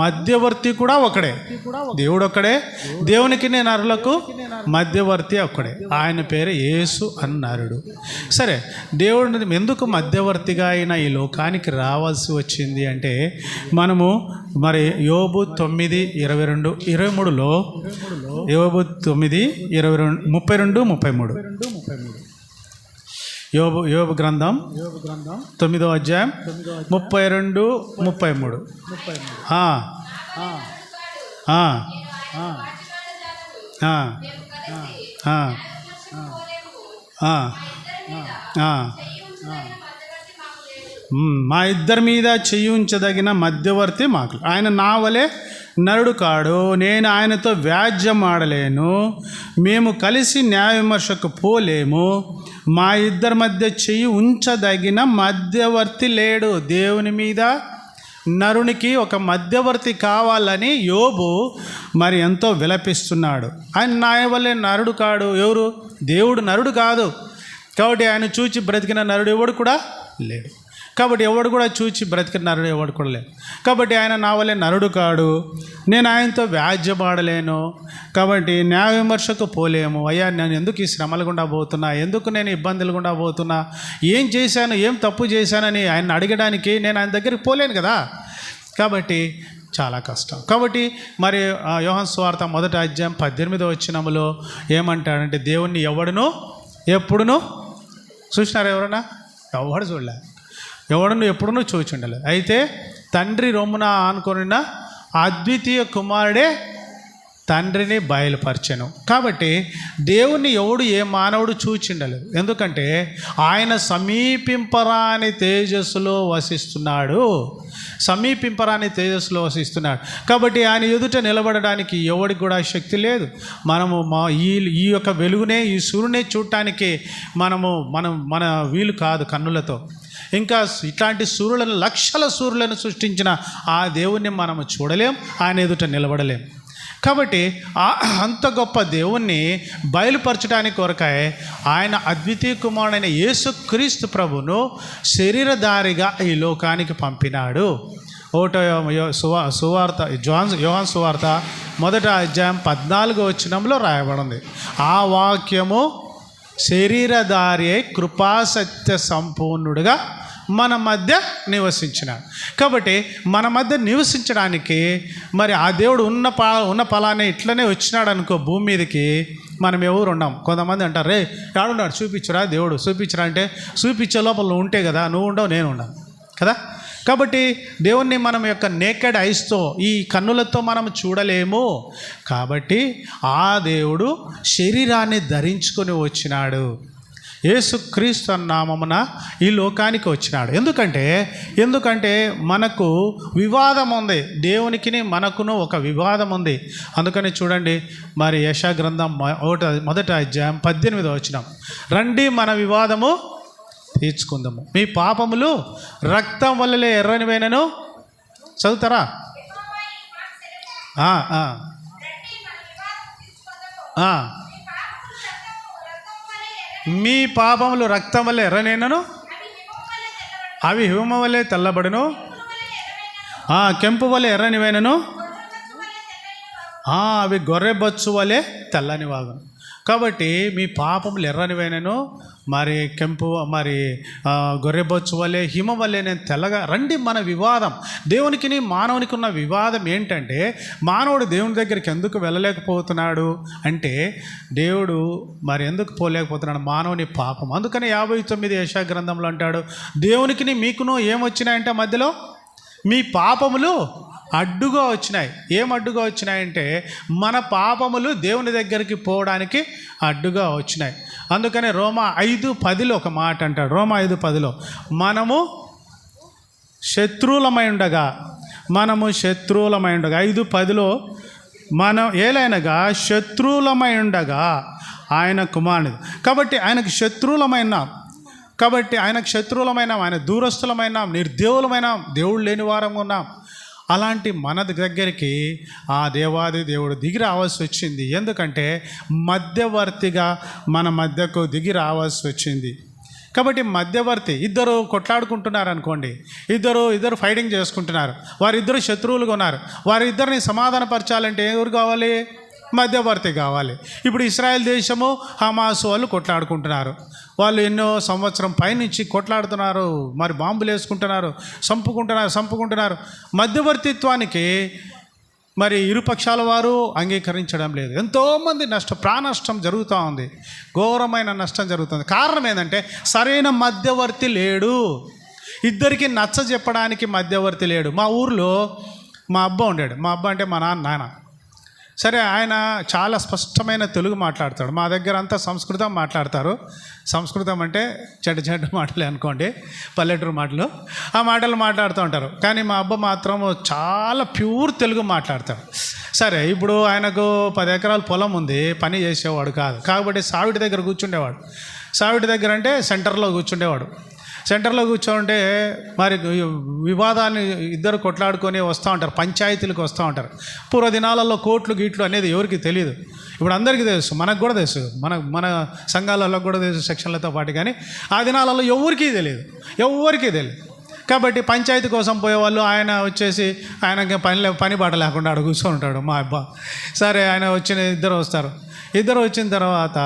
మధ్యవర్తి కూడా ఒకడే. దేవుడు ఒక్కడే, దేవునికిని నరులకు మధ్యవర్తి ఒక్కడే. ఆయన పేరు యేసు అన్నారుడు. సరే, దేవుడు ఎందుకు మధ్యవర్తిగా అయినా ఈ లోకానికి రావాల్సి వచ్చింది అంటే, మనము మరి యోబు 9:22-23లో, యోబు 9:22-32-33, యోబు గ్రంథం 9వ అధ్యాయం 32-33. మా ఇద్దరి మీద చేయించదగిన మధ్యవర్తి మాకు. ఆయన నా వలె నరుడు కాడు, నేను ఆయనతో వ్యాజ్యం ఆడలేను, మేము కలిసి న్యాయ విమర్శకు పోలేము, మా ఇద్దరి మధ్య చెయ్యి ఉంచదగిన మధ్యవర్తి లేడు. దేవుని మీద నరునికి ఒక మధ్యవర్తి కావాలని యోబు మరి ఎంతో విలపిస్తున్నాడు. ఆయన నా వలె నరుడు కాడు. ఎవరు? దేవుడు నరుడు కాదు. కాబట్టి ఆయన చూచి బ్రతికిన నరుడు ఎవడు కూడా లేడు. కాబట్టి ఎవడు కూడా చూచి బ్రతికిన నరుడు ఎవడు కూడా లేడు. కాబట్టి ఆయన నా వలె నరుడు కాడు, నేను ఆయనతో వ్యాజ్యమాడలేను, కాబట్టి న్యాయ విమర్శకు పోలేము. అయ్యా, నేను ఎందుకు ఈ శ్రమలు గుండా పోతున్నా, ఎందుకు నేను ఇబ్బందులు గుండా పోతున్నా, ఏం చేశాను, ఏం తప్పు చేశానని ఆయన అడగడానికి నేను ఆయన దగ్గరికి పోలేను కదా. కాబట్టి చాలా కష్టం. కాబట్టి మరి యోహాను సువార్త 1వ అధ్యాయం 18వ వచనములో ఏమంటాడంటే, దేవుణ్ణి ఎవడును ఎప్పుడును చూసినారు? ఎవరన్నా? ఎవడు చూడలే. ఎవడను ఎప్పుడునూ చూచి ఉండలేదు. అయితే తండ్రి రొమ్మున ఆనుకొనిన అద్వితీయ కుమారుడే తండ్రిని బయలుపరచెను. కాబట్టి దేవుణ్ణి ఎవడు ఏ మానవుడు చూచిండలేదు. ఎందుకంటే ఆయన సమీపింపరాని తేజస్సులో వసిస్తున్నాడు. కాబట్టి ఆయన ఎదుట నిలబడడానికి ఎవడికి కూడా శక్తి లేదు. మనము ఈ యొక్క వెలుగునే, ఈ సూర్యునే చూడటానికి మన వీలు కాదు కన్నులతో. ఇంకా ఇట్లాంటి సూర్యులను, లక్షల సూర్యులను సృష్టించిన ఆ దేవుణ్ణి మనము చూడలేం, ఆయన ఎదుట నిలబడలేం. కాబట్టి అంత గొప్ప దేవుణ్ణి బయలుపరచడానికి కొరకై ఆయన అద్వితీయ కుమారుడైన యేసుక్రీస్తు ప్రభును శరీరధారిగా ఈ లోకానికి పంపినాడు. యోహాను సువార్త 1వ అధ్యాయం 14వ వచనంలో రాయబడింది. ఆ వాక్యము శరీరధారి అయి కృపాసత్య సంపూర్ణుడుగా మన మధ్య నివసించినాడు. కాబట్టి మన మధ్య నివసించడానికి మరి ఆ దేవుడు ఉన్న ఫలానే ఇట్లనే వచ్చినాడు అనుకో భూమి మీదకి, మనం ఎవరు ఉన్నాం. కొంతమంది అంటారు, రే ఎవడున్నాడు చూపించరా, దేవుడు చూపించరా అంటే, చూపించే లోపల నువ్వు ఉంటే కదా, నువ్వు ఉండవు నేను ఉండను కదా. కాబట్టి దేవుణ్ణి మనం యొక్క నేకెడ్ ఐస్తో, ఈ కన్నులతో మనం చూడలేము. కాబట్టి ఆ దేవుడు శరీరాన్ని ధరించుకొని వచ్చినాడు. యేసుక్రీస్తు నామమున ఈ లోకానికి వచ్చినాడు. ఎందుకంటే మనకు వివాదం ఉంది, దేవునికి మనకును ఒక వివాదం ఉంది. అందుకని చూడండి, మరి యెషయా గ్రంథం 1వ అధ్యాయం 18వ వచనం, రండి మన వివాదము తీర్చుకుందాము, మీ పాపములు రక్తం వల్లే ఎర్రనివైనను. చదువుతారా? మీ పాపములు రక్తం వల్ల ఎర్రనైనను, అవి హిమము వలె తెల్లబడును, కెంపు వలె ఎర్రనివైనను, అవి గొర్రెబొచ్చు వలె తెల్లని వాగును. కాబట్టి మీ పాపములు ఎర్రనివైనను, మరి కెంపు, మరి గొర్రెబొచ్చు వలె, హిమ వలె నేను తెల్లగా. రండి మన వివాదం. దేవునికి మానవునికి ఉన్న వివాదం ఏంటంటే, మానవుడు దేవుని దగ్గరికి ఎందుకు వెళ్ళలేకపోతున్నాడు అంటే, దేవుడు మరి ఎందుకు పోలేకపోతున్నాడు? మానవుని పాపం. అందుకని 59 యెషయా గ్రంథంలో అంటాడు, దేవునికి మీకును ఏమొచ్చినాయంటే మధ్యలో మీ పాపములు అడ్డుగా వచ్చినాయి. ఏం అడ్డుగా వచ్చినాయంటే, మన పాపములు దేవుని దగ్గరికి పోవడానికి అడ్డుగా వచ్చినాయి. అందుకనే రోమా 5:10 ఒక మాట అంటాడు. రోమా 5:10 మనము శత్రువులమై ఉండగా 5:10 మనం ఏలైనగా శత్రువులమై ఉండగా ఆయన కుమారుడు. కాబట్టి ఆయనకు శత్రువులమైన, కాబట్టి ఆయనకు శత్రువులమైన, ఆయన దూరస్థులమైన, నిర్దేవులమైన, దేవుడు లేని వారం ఉన్నాం. అలాంటి మన దగ్గరికి ఆ దేవాది దేవుడు దిగి రావాల్సి వచ్చింది. ఎందుకంటే మధ్యవర్తిగా మన మధ్యకు దిగి రావాల్సి వచ్చింది. కాబట్టి మధ్యవర్తి, ఇద్దరు కొట్లాడుకుంటున్నారు అనుకోండి, ఇద్దరు ఫైటింగ్ చేసుకుంటున్నారు, వారిద్దరు శత్రువులుగా ఉన్నారు. వారిద్దరిని సమాధానపరచాలంటే ఎవరు కావాలి? మధ్యవర్తి కావాలి. ఇప్పుడు ఇశ్రాయేల్ దేశము హమాసు వాళ్ళు కొట్లాడుకుంటున్నారు. వాళ్ళు ఎన్నో సంవత్సరం పైనుంచి కొట్లాడుతున్నారు, మరి బాంబులు వేసుకుంటున్నారు, చంపుకుంటున్నారు. మధ్యవర్తిత్వానికి మరి ఇరుపక్షాల వారు అంగీకరించడం లేదు. ఎంతోమంది ప్రాణనష్టం జరుగుతూ ఉంది, ఘోరమైన నష్టం జరుగుతుంది. కారణం ఏంటంటే సరైన మధ్యవర్తి లేడు. ఇద్దరికి నచ్చ చెప్పడానికి మధ్యవర్తి లేడు. మా ఊర్లో మా అబ్బా ఉండాడు. మా అబ్బా అంటే మా నాన్న. సరే, ఆయన చాలా స్పష్టమైన తెలుగు మాట్లాడతాడు. మా దగ్గర అంతా సంస్కృతం మాట్లాడతారు. సంస్కృతం అంటే చెడ్డ మాటలే అనుకోండి, పల్లెటూరు మాటలు. ఆ మాటలు మాట్లాడుతూ ఉంటారు. కానీ మా అబ్బా మాత్రం చాలా ప్యూర్ తెలుగు మాట్లాడతాడు. సరే, ఇప్పుడు ఆయనకు 10 ఎకరాల పొలం ఉంది, పని చేసేవాడు కాదు. కాబట్టి సావిడి దగ్గర కూర్చుండేవాడు. సావిడి దగ్గర అంటే సెంటర్లో కూర్చుండేవాడు. సెంటర్లో కూర్చోంటే మరి వివాదాన్ని ఇద్దరు కొట్లాడుకొని వస్తూ ఉంటారు, పంచాయతీలకు వస్తూ ఉంటారు. పూర్వదినాలలో కోట్లు గీట్లు అనేది ఎవరికి తెలియదు. ఇప్పుడు అందరికీ తెలుసు, మనకు కూడా తెలుసు, మన సంఘాలలో కూడా తెలుసు సెక్షన్లతో పాటు. కానీ ఆ దినాలలో ఎవరికీ తెలియదు. కాబట్టి పంచాయతీ కోసం పోయేవాళ్ళు. ఆయన వచ్చేసి ఆయనకి పని బాట లేకుండా ఆడ కూర్చొని ఉంటాడు మా అబ్బా. సరే, ఆయన ఇద్దరు వస్తారు. ఇద్దరు వచ్చిన తర్వాత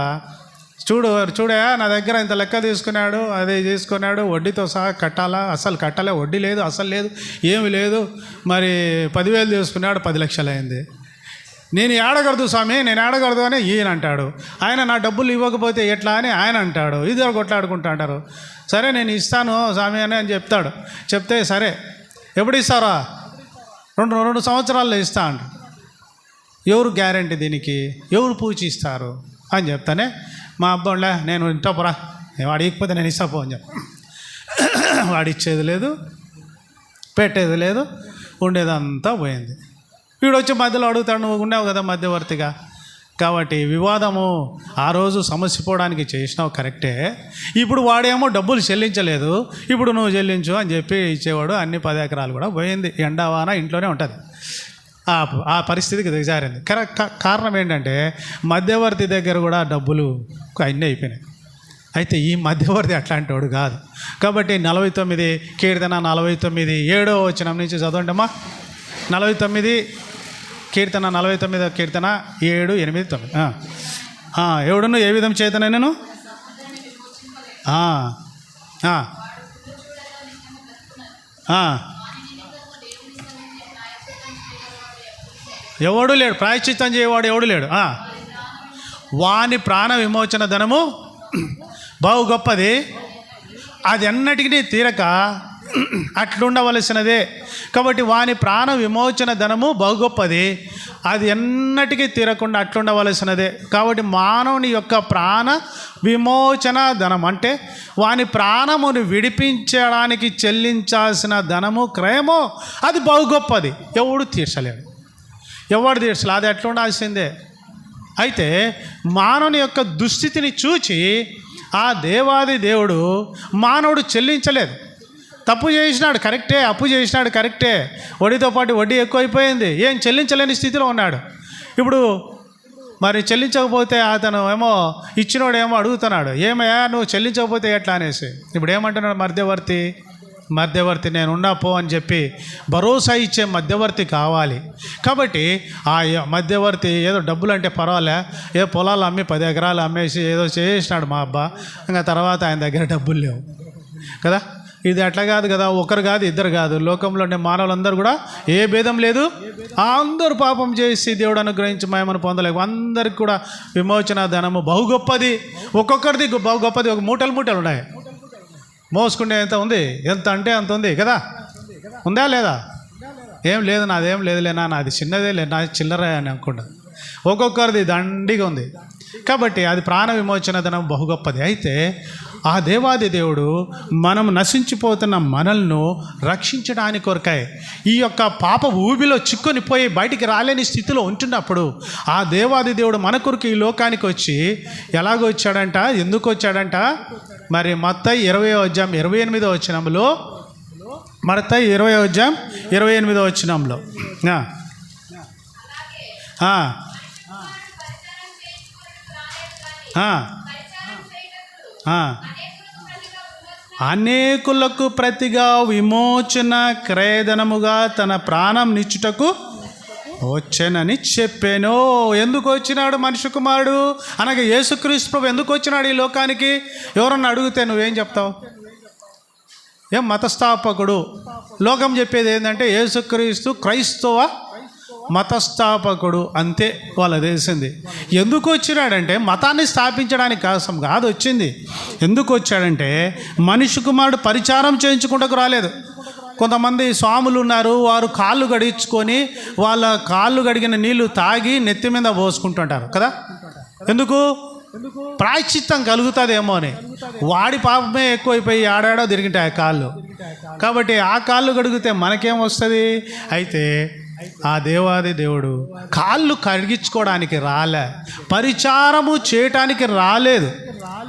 చూడయా, నా దగ్గర ఇంత లెక్క తీసుకున్నాడు, అదే తీసుకున్నాడు, వడ్డీతో సహా కట్టాలా, అసలు కట్టాలే, వడ్డీ లేదు, అసలు లేదు, ఏమి లేదు. మరి 10,000 తీసుకున్నాడు, 10 లక్షలు అయింది. నేను ఏడగలదు స్వామి, నేను ఏడగలదు అని ఈయన అంటాడు. ఆయన నా డబ్బులు ఇవ్వకపోతే ఎట్లా అని ఆయన అంటాడు. ఇద్దరు కొట్లాడుకుంటూ అంటారు. సరే, నేను ఇస్తాను స్వామి అని చెప్తాడు. చెప్తే సరే, ఎప్పుడు ఇస్తారా? 2 సంవత్సరాల్లో ఇస్తా అంట. ఎవరు గ్యారంటీ దీనికి? ఎవరు పూచిస్తారు అని చెప్తానే మా అబ్బాయిలే, నేను ఇంటపోరా, వాడు ఇకపోతే నేను ఇస్తాపో అని చెప్పి వాడు ఇచ్చేది లేదు, పెట్టేది లేదు, ఉండేదంతా పోయింది. వీడు వచ్చి మధ్యలో అడుగుతాడు, నువ్వు ఉన్నావు కదా మధ్యవర్తిగా. కాబట్టి వివాదము ఆ రోజు సమస్య పోవడానికి చేసినావు కరెక్టే. ఇప్పుడు వాడేమో డబ్బులు చెల్లించలేదు, ఇప్పుడు నువ్వు చెల్లించు అని చెప్పి ఇచ్చేవాడు. అన్ని 10 ఎకరాలు కూడా పోయింది. ఎండావాన ఇంట్లోనే ఉంటుంది. ఆ పరిస్థితికి దిగజారింది. కారణం ఏంటంటే మధ్యవర్తి దగ్గర కూడా డబ్బులు అన్నీ అయిపోయినాయి. అయితే ఈ మధ్యవర్తి అట్లాంటి వాడు కాదు. కాబట్టి 49 కీర్తన 49 7వ వచనం నుంచి చదవండి అమ్మా. 49 కీర్తన 49వ కీర్తన 7, 8, 9. ఎవడును ఏ విధం చేతనే నేను ఎవడు లేడు, ప్రాయశ్చిత్తం చేయవాడు ఎవడు లేడు. వాని ప్రాణ విమోచన ధనము బహు గొప్పది, అది ఎన్నటికీ తీరక అట్లుండవలసినదే. కాబట్టి వాని ప్రాణ విమోచన ధనము బహు గొప్పది, అది ఎన్నటికీ తీరకుండా అట్లుండవలసినదే. కాబట్టి మానవుని యొక్క ప్రాణ విమోచన ధనం అంటే వాని ప్రాణమును విడిపించడానికి చెల్లించాల్సిన ధనము, క్రయమో అది బహు గొప్పది. ఎవడు తీర్చలేడు, ఎవడు తీర్చలే, అది ఎట్లా ఉండాల్సిందే. అయితే మానవుని యొక్క దుస్థితిని చూచి ఆ దేవాది దేవుడు మానవుడు చెల్లించలేదు. తప్పు చేసినాడు కరెక్టే, అప్పు చేసినాడు కరెక్టే, వడ్డీతో పాటు వడ్డీ ఎక్కువైపోయింది, ఏం చెల్లించలేని స్థితిలో ఉన్నాడు. ఇప్పుడు మరి చెల్లించకపోతే అతను ఏమో ఇచ్చినోడేమో అడుగుతున్నాడు, ఏమయ్యా నువ్వు చెల్లించకపోతే ఎట్లా అనేసి. ఇప్పుడు ఏమంటున్నాడు మధ్యవర్తి నేను ఉన్నా పో అని చెప్పి భరోసా ఇచ్చే మధ్యవర్తి కావాలి. కాబట్టి ఆ మధ్యవర్తి ఏదో డబ్బులు అంటే పర్వాలే, ఏదో పొలాలు అమ్మి 10 ఎకరాలు అమ్మేసి ఏదో చేసినాడు మా అబ్బా, ఇంకా తర్వాత ఆయన దగ్గర డబ్బులు లేవు కదా. ఇది అట్లా కాదు కదా, ఒకరు కాదు ఇద్దరు కాదు, లోకంలో ఉండే మానవులందరూ కూడా ఏ భేదం లేదు, అందరూ పాపం చేసి దేవుడు అనుగ్రహించి మహిమను పొందలేవు. అందరికి కూడా విమోచన ధనము బహు గొప్పది, ఒక్కొక్కరిది బహు గొప్పది. ఒక మూటలు ఉన్నాయి, మోసుకుంటే ఎంత ఉంది, ఎంత అంటే అంత ఉంది కదా, ఉందా లేదా? ఏం లేదు, నాదేం లేదులేనా, నాది చిన్నదే లేదు, నాది చిల్లర అని అనుకుంటా. ఒక్కొక్కరిది దండిగా ఉంది. కాబట్టి అది ప్రాణ విమోచన ధనం బహు గొప్పది. అయితే ఆ దేవాది దేవుడు మనం నశించిపోతున్న మనల్ని రక్షించడానికి కొరకై ఈ యొక్క పాప ఊబిలో చిక్కుని పోయి బయటికి రాలేని స్థితిలో ఉంటున్నప్పుడు ఆ దేవాది దేవుడు మన కొరకు ఈ లోకానికి వచ్చి ఎలాగో వచ్చాడంట, ఎందుకు వచ్చాడంట? మరి మత్తయి 20వ వచనంలో, మత్తయి 20వ వచనంలో అనేకులకు ప్రతిగా విమోచన క్రయధనముగా తన ప్రాణం నిచ్చుటకు వచ్చానని చెప్పాను. ఎందుకు వచ్చినాడు మనిషి కుమారుడు అనగా యేసుక్రీస్తు ప్రభు ఎందుకు వచ్చినాడు ఈ లోకానికి? ఎవరన్నా అడిగితే నువ్వేం చెప్తావు? ఏం మతస్థాపకుడు? లోకం చెప్పేది ఏంటంటే యేసుక్రీస్తు క్రైస్తవ మతస్థాపకుడు, అంతే వాళ్ళు తెలిసింది. ఎందుకు వచ్చినాడంటే మతాన్ని స్థాపించడానికి కోసం కాదు వచ్చింది. ఎందుకు వచ్చాడంటే మనిషి కుమారుడు పరిచారం చేయించుకుంటకు రాలేదు. కొంతమంది స్వాములు ఉన్నారు, వారు కాళ్ళు గడించుకొని వాళ్ళ కాళ్ళు గడిగిన నీళ్లు తాగి నెత్తి మీద పోసుకుంటుంటారు కదా. ఎందుకు? ప్రాయశ్చిత్తం కలుగుతుందేమో అని. వాడి పాపమే ఎక్కువైపోయి ఆడాడో తిరిగిటాయి కాళ్ళు. కాబట్టి ఆ కాళ్ళు గడిగితే మనకేం వస్తుంది? అయితే ఆ దేవాది దేవుడు కాళ్ళు కడిగించుకోవడానికి రాలే, పరిచారము చేయటానికి రాలేదు,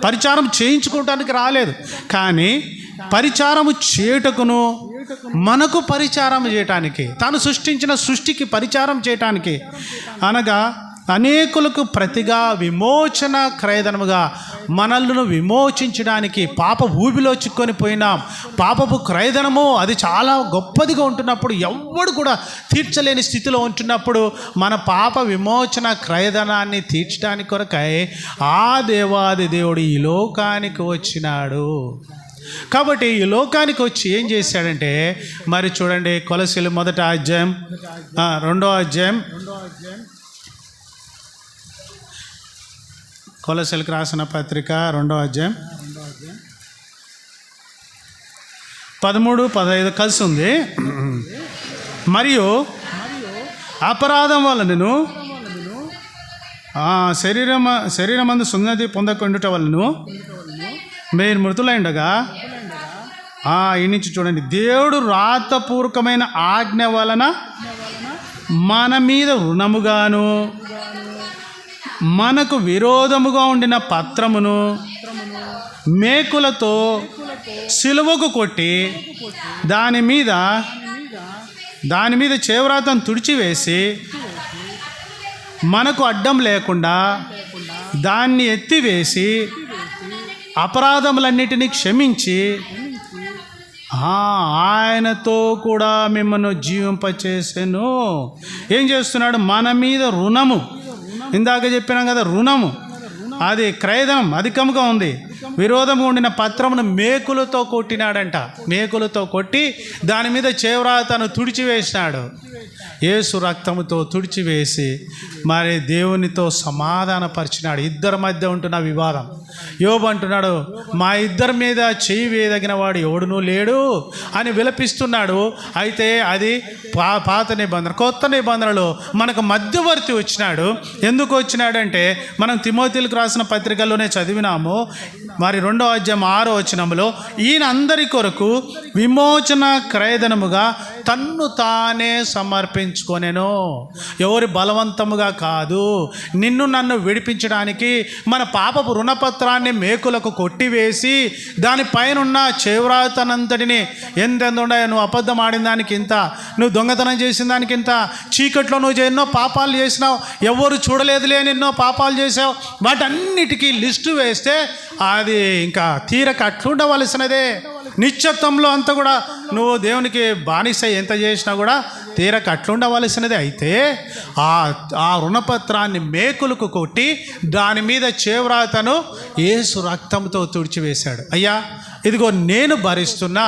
పరిచారం చేయించుకోవటానికి రాలేదు. కానీ పరిచారము చేయుటకును మనకు పరిచారం చేయటానికి, తాను సృష్టించిన సృష్టికి పరిచారం చేయటానికి, అనగా అనేకులకు ప్రతిగా విమోచన క్రయధనముగా మనల్ని విమోచించడానికి, పాప ఊబిలో చిక్కొని పోయినాం. పాపపు క్రయధనము అది చాలా గొప్పదిగా ఉంటున్నప్పుడు, ఎవ్వడు కూడా తీర్చలేని స్థితిలో ఉంటున్నప్పుడు మన పాప విమోచన క్రయధనాన్ని తీర్చడానికి కొరకై ఆ దేవాది దేవుడు ఈ లోకానికి వచ్చినాడు. కాబట్టి ఈ లోకానికి వచ్చి ఏం చేశాడంటే, మరి చూడండి కొలసీలు 1వ అధ్యాయం 2వ అధ్యాయం, కొలసీలకు రాసిన పత్రిక 2వ అధ్యాయం 13-15 కలిసి ఉంది. మరియు అపరాధం వలనను శరీరమందు సున్నతి పొందకుండుట వలన మీరు మృతులైండగా, ఈ నుంచి చూడండి, దేవుడు రాతపూర్వకమైన ఆజ్ఞ వలన మన మీద రుణముగాను మనకు విరోధముగా ఉండిన పత్రమును మేకులతో సిలువకు కొట్టి దాని మీద చేవ్రాతను తుడిచివేసి మనకు అడ్డం లేకుండా దాన్ని ఎత్తివేసి అపరాధములన్నిటినీ క్షమించి ఆయనతో కూడా మిమ్మల్ని జీవింపచేసెను. ఏం చేస్తున్నాడు? మన మీద రుణము, ఇందాక చెప్పినాం కదా, రుణము అది క్రయధనం అధికముగా ఉంది. విరోధము ఉండిన పత్రమును మేకులతో కొట్టినాడంట. మేకులతో కొట్టి దాని మీద చేవ్రాతను తుడిచివేసినాడు. యేసు రక్తముతో తుడిచివేసి మరి దేవునితో సమాధానపరిచినాడు. ఇద్దరి మధ్య ఉంటున్న వివాదం. యోబు అంటున్నాడు, మా ఇద్దరి మీద చెయ్యి వేయదగిన వాడు ఎవడునూ లేడు అని విలపిస్తున్నాడు. అయితే అది పాత నిబంధన. కొత్త నిబంధనలో మనకు మధ్యవర్తి వచ్చినాడు. ఎందుకు వచ్చినాడంటే మనం తిమోతిలకు రాసిన పత్రికల్లోనే చదివినాము. మరి 2వ అధ్యాయం 6వ వచనంలో ఈయన అందరి కొరకు విమోచన క్రయధనముగా తన్ను తానే సమర్పించుకొనెను. ఎవరి బలవంతముగా కాదు, నిన్ను నన్ను విడిపించడానికి మన పాపపు రుణపత్రాన్ని మేకులకు కొట్టివేసి దానిపైన ఉన్న చేవ్రాతనంతటిని ఎంతెందుండాయో, నువ్వు అబద్ధం ఆడిన దానికి ఇంత, నువ్వు దొంగతనం చేసిన దానికి ఇంత, చీకట్లో నువ్వు ఎన్నో పాపాలు చేసినావు, ఎవరు చూడలేదులే ఎన్నో పాపాలు చేసావు, వాటన్నిటికీ లిస్టు వేస్తే అది ఇంకా తీరక అట్లుండవలసినదే. నిత్యత్వంలో అంతా కూడా నువ్వు దేవునికి బానిస ఎంత చేసినా కూడా తీరక అట్లుండవలసినదే. అయితే ఆ రుణపత్రాన్ని మేకులకు కొట్టి దాని మీద చేవ్రాతను యేసు రక్తంతో తుడిచివేశాడు. అయ్యా ఇదిగో నేను భరిస్తున్నా,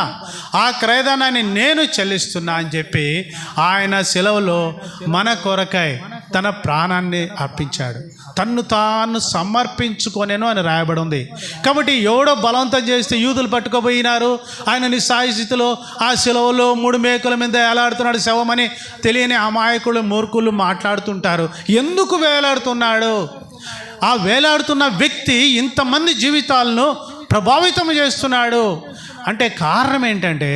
ఆ క్రయధనాన్ని నేను చెల్లిస్తున్నా అని చెప్పి ఆయన శిలువలో మన కొరకై తన ప్రాణాన్ని అర్పించాడు. తన్ను తాను సమర్పించుకొనెను అని రాయబడి ఉంది. కాబట్టి ఎవడో బలవంతం చేస్తే యూదులు పట్టుకోబోయినారు. ఆయన నిస్సాయ స్థితిలో ఆ శిలువలో 3 మేకుల మీద వేలాడుతున్నాడు శవమని తెలియని అమాయకులు మూర్ఖులు మాట్లాడుతుంటారు. ఎందుకు వేలాడుతున్నాడు? ఆ వేలాడుతున్న వ్యక్తి ఇంతమంది జీవితాలను ప్రభావితం చేస్తున్నాడు. అంటే కారణం ఏంటంటే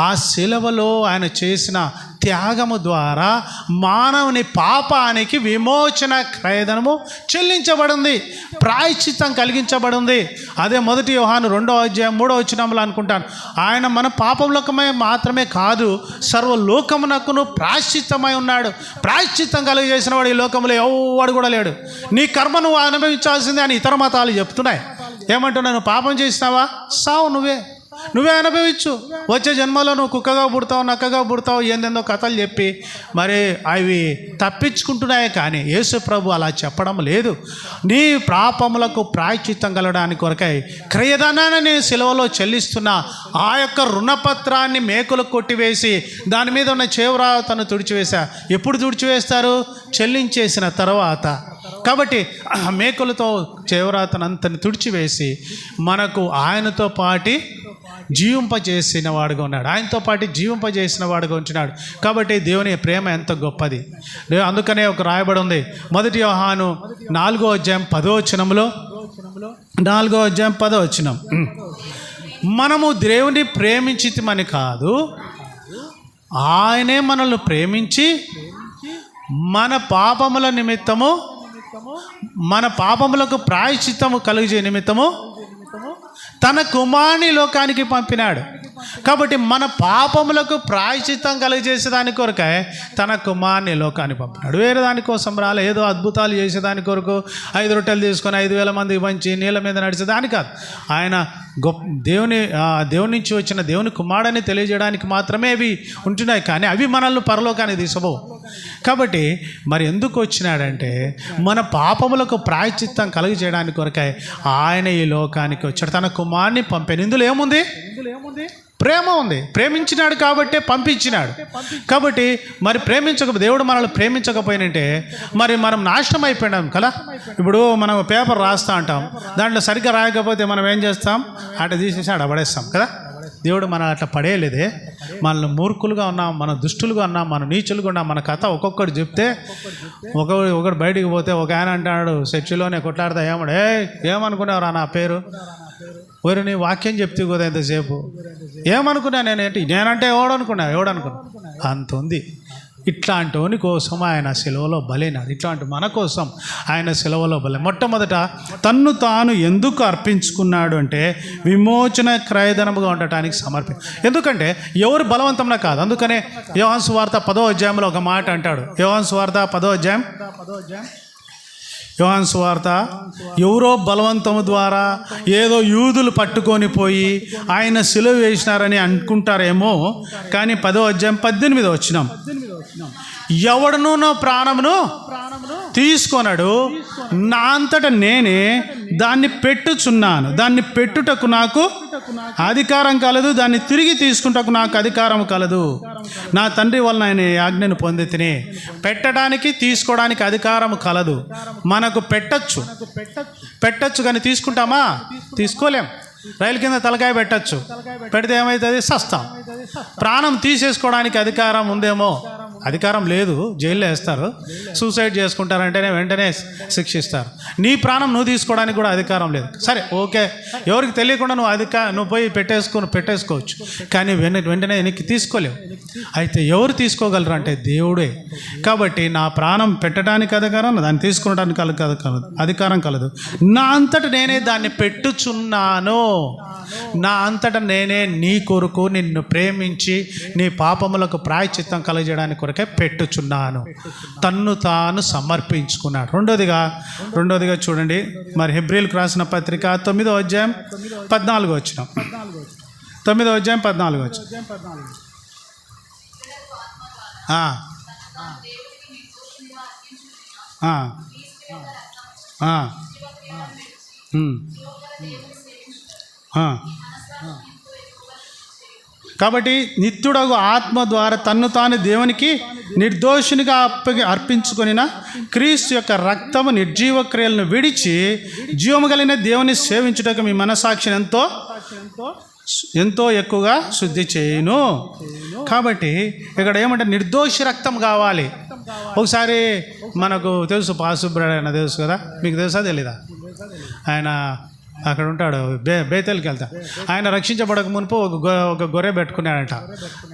ఆ శిలువలో ఆయన చేసిన త్యాగము ద్వారా మానవుని పాపానికి విమోచన క్రయధనము చెల్లించబడింది, ప్రాయశ్చిత్తం కలిగించబడింది. అదే 1 యోహాను 2వ అధ్యాయం 3వ వచనంలో అనుకుంటాను, ఆయన మన పాపములకమే మాత్రమే కాదు సర్వలోకమునకును ప్రాయశ్చిత్తమై ఉన్నాడు. ప్రాయశ్చిత్తం కలిగజేసిన వాడు ఈ లోకంలో ఎవడు కూడా లేడు. నీ కర్మ నువ్వు అనుభవించాల్సిందే అని ఇతర మతాలు చెప్తున్నాయి. ఏమంటున్నా, నువ్వు పాపం చేసినావా, సావు నువ్వే అనుభవించు. వచ్చే జన్మలో నువ్వు కుక్కగా పుడతావు, నక్కగా పుడతావు, ఏందేందో కథలు చెప్పి మరి అవి తప్పించుకుంటున్నాయే. కానీ యేసు ప్రభు అలా చెప్పడం లేదు. నీ పాపములకు ప్రాయశ్చిత్తం కలగడానికి కొరకై క్రయధనాన్ని సిలువలో చెల్లిస్తున్న ఆ యొక్క రుణపత్రాన్ని మేకులు కొట్టివేసి దాని మీద ఉన్న చేవ్రాతను తుడిచివేశా. ఎప్పుడు తుడిచివేస్తారు? చెల్లించేసిన తర్వాత. కాబట్టి మేకులతో చేవ్రాతనంతని తుడిచివేసి మనకు ఆయనతో పాటి జీవింపజేసిన వాడుగా ఉన్నాడు, ఆయనతో పాటు జీవింపజేసిన వాడుగా ఉంటున్నాడు. కాబట్టి దేవుని ప్రేమ ఎంత గొప్పది. అందుకనే ఒక రాయబడి ఉంది 1 యోహాను 4వ అధ్యాయం 10వ వచనంలో, 4వ అధ్యాయం 10వ వచనం, మనము దేవుని ప్రేమించితిమని కాదు, ఆయనే మనల్ని ప్రేమించి మన పాపముల నిమిత్తము, మన పాపములకు ప్రాయశ్చిత్తము కలుగజే నిమిత్తము తన కుమారుని లోకానికి పంపినాడు. కాబట్టి మన పాపములకు ప్రాయశ్చిత్తం కలిగజేసేదాని కొరకే తన కుమారుని లోకానికి పంపినాడు. వేరే దానికోసం రాలే, ఏదో అద్భుతాలు చేసేదాని కొరకు 5 రొట్టెలు తీసుకొని 5,000 మందికి పంచి నీళ్ళ మీద నడిచేదాని కాదు. ఆయన దేవుని నుంచి వచ్చిన దేవుని కుమారుడని తెలియజేయడానికి మాత్రమే అవి ఉంటున్నాయి. కానీ అవి మనల్ని పరలోకానికి తీసుకుపోవు. కాబట్టి మరి ఎందుకు వచ్చినాడంటే మన పాపములకు ప్రాయశ్చిత్తం కలుగజేయడానికి కొరకై ఆయన ఈ లోకానికి వచ్చాడు, తన కుమారుని పంపాను. ఇందులో ఏముంది? ప్రేమ ఉంది. ప్రేమించినాడు కాబట్టే పంపించినాడు. కాబట్టి మరి దేవుడు మనల్ని ప్రేమించకపోయినంటే మరి మనం నాశనం అయిపోయినాం కదా. ఇప్పుడు మనం పేపర్ రాస్తా అంటాం, దాంట్లో సరిగ్గా రాయకపోతే మనం ఏం చేస్తాం? అట్లా తీసేసి అక్కడ పడేస్తాం కదా. దేవుడు మన అట్లా పడేయలేదే. మనల్ని మూర్ఖులుగా ఉన్నాం, మన దుష్టులుగా ఉన్నాం, మన నీచులుగా ఉన్నాం. మన కథ ఒక్కొక్కటి చెప్తే ఒకడు బయటికి పోతే ఒక ఆయన అంటాడు, చర్చిలోనే కొట్లాడతా, ఏమనుకునేవరా నా పేరు, ఓరి నీ వాక్యం చెప్తే కదా ఎంతసేపు, ఏమనుకున్నా నేనంటే ఎవడనుకున్నా అంత ఉంది. ఇట్లాంటి కోసం ఆయన సెలవులో బలైనాడు. ఇట్లాంటి మన కోసం ఆయన సెలవులో బలై. మొట్టమొదట తన్ను తాను ఎందుకు అర్పించుకున్నాడు అంటే విమోచన క్రయధనముగా ఉండటానికి ఎందుకంటే ఎవరు బలవంతంగా కాదు. అందుకనే యోహాను సువార్త 10వ అధ్యాయంలో ఒక మాట అంటాడు. యోహాను సువార్త 10వ అధ్యాయం, యోహాను సువార్త, ఎవరో బలవంతము ద్వారా ఏదో యూదులు పట్టుకొని పోయి ఆయన సిలువ వేసినారని అనుకుంటారేమో. కానీ 10వ అధ్యాయం 18వ వచనం, ఎవడను నా ప్రాణమును తీసుకొనడు, నా అంతటా నేనే దాన్ని పెట్టుచున్నాను, దాన్ని పెట్టుటకు నాకు అధికారం కలదు, దాన్ని తిరిగి తీసుకుంటకు నాకు అధికారం కలదు. నా తండ్రి వలన ఆయన ఆజ్ఞను పొంది తిని, పెట్టడానికి తీసుకోవడానికి అధికారం కలదు. మనకు పెట్టచ్చు కానీ తీసుకుంటామా? తీసుకోలేం. రైలు కింద తలకాయ పెట్టచ్చు, పెడితే ఏమవుతుంది? సస్తాం. ప్రాణం తీసేసుకోవడానికి అధికారం ఉందేమో, అధికారం లేదు, జైల్లో వేస్తారు. సూసైడ్ చేసుకుంటారంటేనే వెంటనే శిక్షిస్తారు. నీ ప్రాణం నువ్వు తీసుకోవడానికి కూడా అధికారం లేదు. సరే, ఓకే, ఎవరికి తెలియకుండా నువ్వు పోయి పెట్టేసుకోవచ్చు, కానీ వెంటనే వెనక్కి తీసుకోలేవు. అయితే ఎవరు తీసుకోగలరు అంటే దేవుడే. కాబట్టి నా ప్రాణం పెట్టడానికి అధికారం, దాన్ని తీసుకోవడానికి అధికారం కలదు. నా అంతటా నేనే దాన్ని పెట్టుచున్నాను. నా అంతటా నేనే నీ కొరకు నిన్ను ప్రేమించి నీ పాపములకు ప్రాయశ్చిత్తం కలగజేయడానికి కొరకే పెట్టుచున్నాను. తన్ను తాను సమర్పించుకున్నాడు. రెండోదిగా చూడండి, మరి హెబ్రీయులకు రాసిన పత్రిక 9వ అధ్యాయం 14వ వచనం, 9వ అధ్యాయం 14వ వచనం. కాబట్టి నిత్యుడగు ఆత్మ ద్వారా తన్ను తాను దేవునికి నిర్దోషునిగా అర్పించుకొనిన క్రీస్తు యొక్క రక్తము నిర్జీవ క్రియలను విడిచి జీవము కలిగిన దేవుని సేవించుటకు మీ మనసాక్షిని ఎంతో ఎక్కువగా శుద్ధి చేయును. కాబట్టి ఇక్కడ ఏమంటే నిర్దోషి రక్తం కావాలి. ఒకసారి మనకు తెలుసు, పాసుబ్రాయుడు ఆయన తెలుసు కదా, మీకు తెలుసా తెలీదా? ఆయన అక్కడ ఉంటాడు, బేతేల్కి వెళ్తా. ఆయన రక్షించబడక మునుపు ఒక గొర్రె పెట్టుకున్నాడట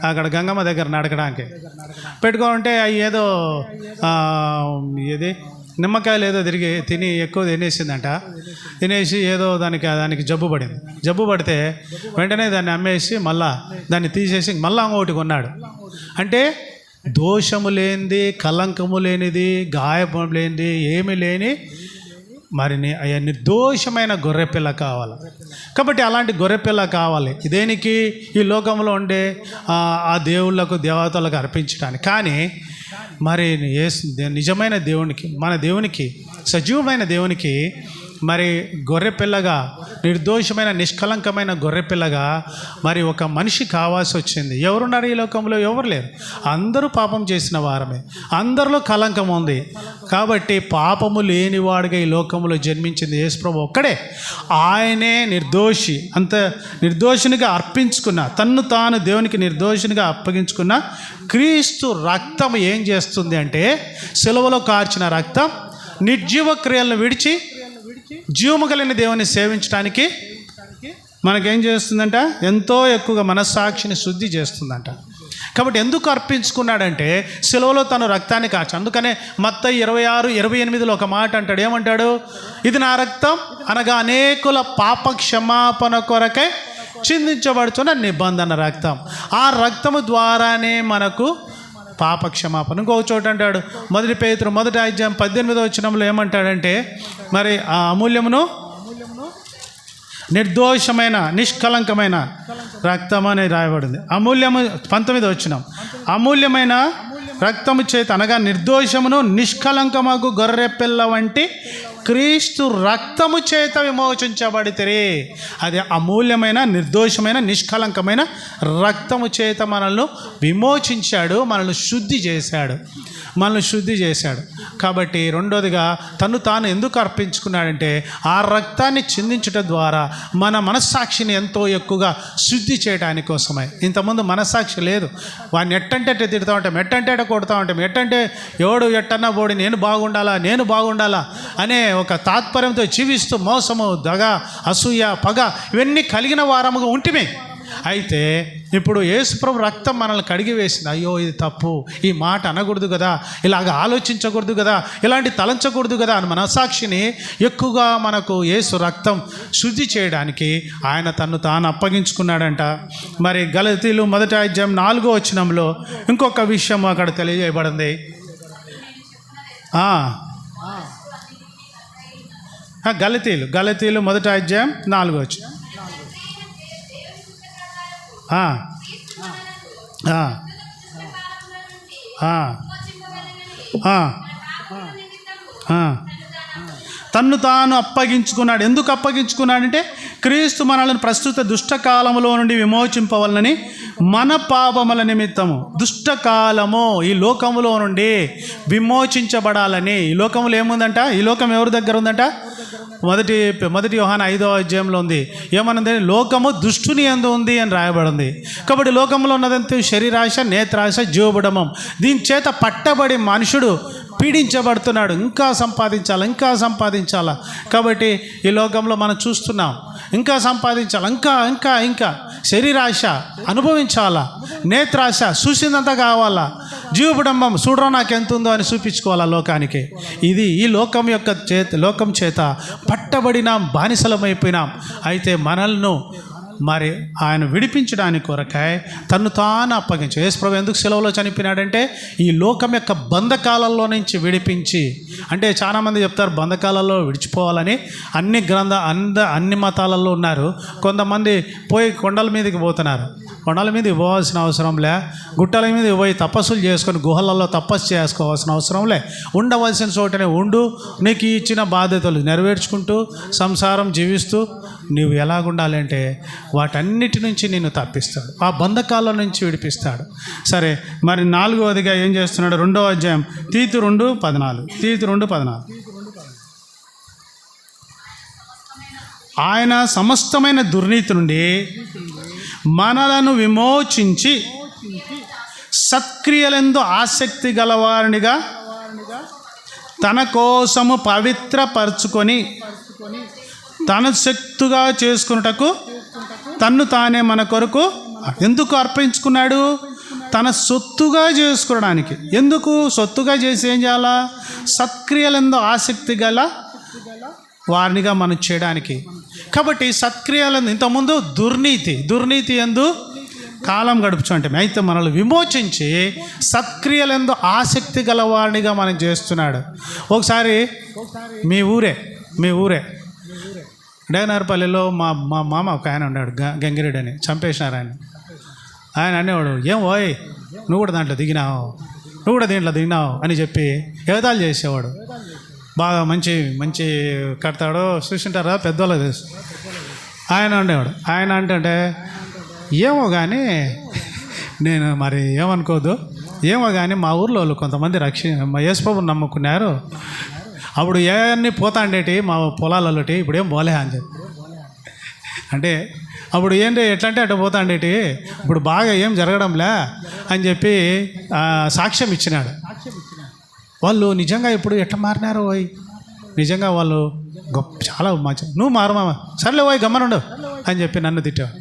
అక్కడ గంగమ్మ దగ్గర నడకడానికి. పెట్టుకుంటే ఏదో ఏది నిమ్మకాయలు ఏదో తిని ఎక్కువ తినేసిందంట. తినేసి ఏదో దానికి జబ్బు పడితే వెంటనే దాన్ని అమ్మేసి మళ్ళా దాన్ని తీసేసి మళ్ళా ఇంకొకటి కొన్నాడు. అంటే దోషము లేనిది, కలంకము లేనిది, గాయపం లేనిది, ఏమీ లేని మరి నిర్దోషమైన గొర్రెపిల్ల కావాలి. కాబట్టి అలాంటి గొర్రెపిల్ల కావాలి దేనికి? ఈ లోకంలో ఉండే ఆ దేవుళ్ళకు దేవతలకు అర్పించడానికి. కానీ మరి నిజమైన దేవునికి, మన దేవునికి, సజీవమైన దేవునికి మరి గొర్రెపిల్లగా, నిర్దోషమైన నిష్కలంకమైన గొర్రెపిల్లగా మరి ఒక మనిషి కావాల్సి వచ్చింది. ఎవరున్నారు ఈ లోకంలో? ఎవరు లేరు. అందరూ పాపం చేసిన వారమే, అందరిలో కలంకం ఉంది. కాబట్టి పాపము లేనివాడుగా ఈ లోకంలో జన్మించింది యేసుప్రభు ఒక్కడే. ఆయనే నిర్దోషి, అంత నిర్దోషినిగా అర్పించుకున్న, తన్ను తాను దేవునికి నిర్దోషినిగా అప్పగించుకున్న క్రీస్తు రక్తం ఏం చేస్తుంది అంటే, సిలువలో కార్చిన రక్తం నిర్జీవ క్రియలను విడిచి జీవము కలిగిన దేవుని సేవించడానికి మనకేం చేస్తుందంట? ఎంతో ఎక్కువగా మనస్సాక్షిని శుద్ధి చేస్తుందంట. కాబట్టి ఎందుకు అర్పించుకున్నాడంటే సిలువలో తను రక్తాన్ని కార్చి. అందుకనే మత్తయి 26:28 ఒక మాట అంటాడు. ఏమంటాడు? ఇది నా రక్తం అనగా అనేకుల పాప క్షమాపణ కొరకై చిందించబడుతున్న నిబంధన రక్తం. ఆ రక్తము ద్వారానే మనకు పాప క్షమాపణ. ఇంకొక చోట అంటాడు, 1 పేతురు 1:18 ఏమంటాడంటే, మరి ఆ అమూల్యమును నిర్దోషమైన నిష్కలంకమైన రక్తం అని రాయబడింది. అమూల్యము 19 అమూల్యమైన రక్తము చేత అనగా నిర్దోషమును నిష్కలంకమగు గొర్రెపిల్ల వంటి క్రీస్తు రక్తము చేత విమోచించబడితే. అది అమూల్యమైన నిర్దోషమైన నిష్కలంకమైన రక్తము చేత మనల్ని విమోచించాడు, మనల్ని శుద్ధి చేశాడు. కాబట్టి రెండోదిగా తను తాను ఎందుకు అర్పించుకున్నాడంటే, ఆ రక్తాన్ని చిందించడం ద్వారా మన మనస్సాక్షిని ఎంతో ఎక్కువగా శుద్ధి చేయడానికి కోసమే. ఇంతకుముందు మనస్సాక్షి లేదు. వాడిని ఎట్టంటే తిడతా ఉంటాం, ఎట్టంటే కొడతా ఉంటాం, ఎట్టంటే ఎవడు ఎట్టన్నా పోడి నేను బాగుండాలా అనే ఒక తాత్పర్యంతో జీవిస్తూ మోసము, దగ, అసూయ, పగ ఇవన్నీ కలిగిన వారముగా ఉంటిమే. అయితే ఇప్పుడు యేసుప్రభు రక్తం మనల్ని కడిగి వేసింది. అయ్యో ఇది తప్పు, ఈ మాట అనకూడదు కదా, ఇలాగ ఆలోచించకూడదు కదా, ఇలాంటి తలంచకూడదు కదా అని మనసాక్షిని ఎక్కువగా మనకు యేసు రక్తం శుద్ధి చేయడానికి ఆయన తను తాను అప్పగించుకున్నాడంట. మరి గలతీలు 1:4 ఇంకొక విషయం అక్కడ తెలియజేయబడింది. గలతీలు 1:4 తన్ను తాను అప్పగించుకున్నాడు. ఎందుకు అప్పగించుకున్నాడంటే, క్రీస్తు మనల్ని ప్రస్తుత దుష్టకాలంలో నుండి విమోచింపవలనని, మన పాపముల నిమిత్తము దుష్టకాలము ఈ లోకములో నుండి విమోచించబడాలని. ఈ లోకంలో ఏముందంట? ఈ లోకం ఎవరి దగ్గర ఉందంట? మొదటి యోహాను 5:5 ఉంది. ఏమన్నది? లోకము దుష్టుని యందు ఉంది అని రాయబడింది. కాబట్టి లోకంలో ఉన్నదంతా శరీరాశ, నేత్రాశ, జీవబుడమం. దీని చేత పట్టబడి మనుషుడు పీడించబడుతున్నాడు. ఇంకా సంపాదించాలా. కాబట్టి ఈ లోకంలో మనం చూస్తున్నాం, ఇంకా సంపాదించాలి, ఇంకా శరీరాశ అనుభవించాలా, నేత్రాశ చూసిందంతా కావాలా, జీవబుడంబం చూడరా నాకు ఎంత ఉందో అని చూపించుకోవాలా లోకానికి. ఇది ఈ లోకం చేత పట్టబడినాం, బానిసలమైపోయినాం. అయితే మనల్ని మరి ఆయన విడిపించడానికి కొరకాయ తను తాను అప్పగించు. యేసుప్రభు ఎందుకు సెలవులో చనిపోయినాడంటే, ఈ లోకం యొక్క బంధకాలలో నుంచి విడిపించి. అంటే చాలామంది చెప్తారు బంధకాలలో విడిచిపోవాలని. అన్ని మతాలలో ఉన్నారు. కొంతమంది పోయి కొండల మీదకి పోతున్నారు. కొండల మీదకి పోవాల్సిన అవసరంలే, గుట్టల మీదకి పోయి తపస్సులు చేసుకొని గుహలలో తపస్సు చేసుకోవాల్సిన అవసరంలే. ఉండవలసిన చోటనే ఉండు, నీకు ఇచ్చిన బాధ్యతలు నెరవేర్చుకుంటూ సంసారం జీవిస్తూ నువ్వు ఎలాగుండాలి అంటే వాటన్నిటి నుంచి నిన్ను తప్పిస్తాడు, ఆ బంధకాల నుంచి విడిపిస్తాడు. సరే, మరి 4వదిగా ఏం చేస్తున్నాడు? 2వ అధ్యాయం తీతు 2:14 ఆయన సమస్తమైన దుర్నీతి నుండి మనలను విమోచించి సత్క్రియలందు ఆసక్తి గలవారినిగా తన కోసము పవిత్రపరచుకొని తన శక్తిగా చేసుకున్నటకు తన్ను తానే మన కొరకు ఎందుకు అర్పించుకున్నాడు? తన సొత్తుగా చేసుకోవడానికి. ఎందుకు సొత్తుగా చేసి ఏం చేయాలా? సత్క్రియలందు ఆసక్తి గల వారినిగా మనం చేయడానికి. కాబట్టి సత్క్రియలందు ఇంతకుముందు దుర్నీతి ఎందు కాలం గడుపుచుంటే అయితే మనల్ని విమోచించి సత్క్రియలందు ఆసక్తి గల వారినిగా మనం చేస్తున్నాడు. ఒకసారి మీ ఊరే డేనార్పల్లిలో మా మామ ఒక ఆయన ఉన్నాడు, గంగిరెడ్డి అని, చంపేసినారు ఆయన అనేవాడు, ఏం ఓయ్ నువ్వు కూడా దీంట్లో దిగినావు అని చెప్పి ఎగతాళి చేసేవాడు. బాగా మంచి కడతాడు, చూసింటారా పెద్దవాళ్ళకి తెలుసు. ఆయన ఉండేవాడు. ఆయన అంటే ఏమో కానీ నేను మరి ఏమనుకోదు, ఏమో కానీ మా ఊర్లో వాళ్ళు కొంతమంది మా యేసుప్రభుని నమ్ముకున్నారు. అప్పుడు ఏమన్నీ పోతాండేటి మా పొలాలలోటి, ఇప్పుడు ఏం పోలే అని చెప్పి. అంటే అప్పుడు ఏంటి ఎట్లా అంటే అటు పోతాండేటి, ఇప్పుడు బాగా ఏం జరగడంలే అని చెప్పి సాక్ష్యం ఇచ్చినాడు. వాళ్ళు నిజంగా ఇప్పుడు ఎట్లా మారినారు పోయి, నిజంగా వాళ్ళు చాలా మంచి, నువ్వు మారమా సర్లే పోయి గమ్మనుండు అని చెప్పి నన్ను తిట్టావు.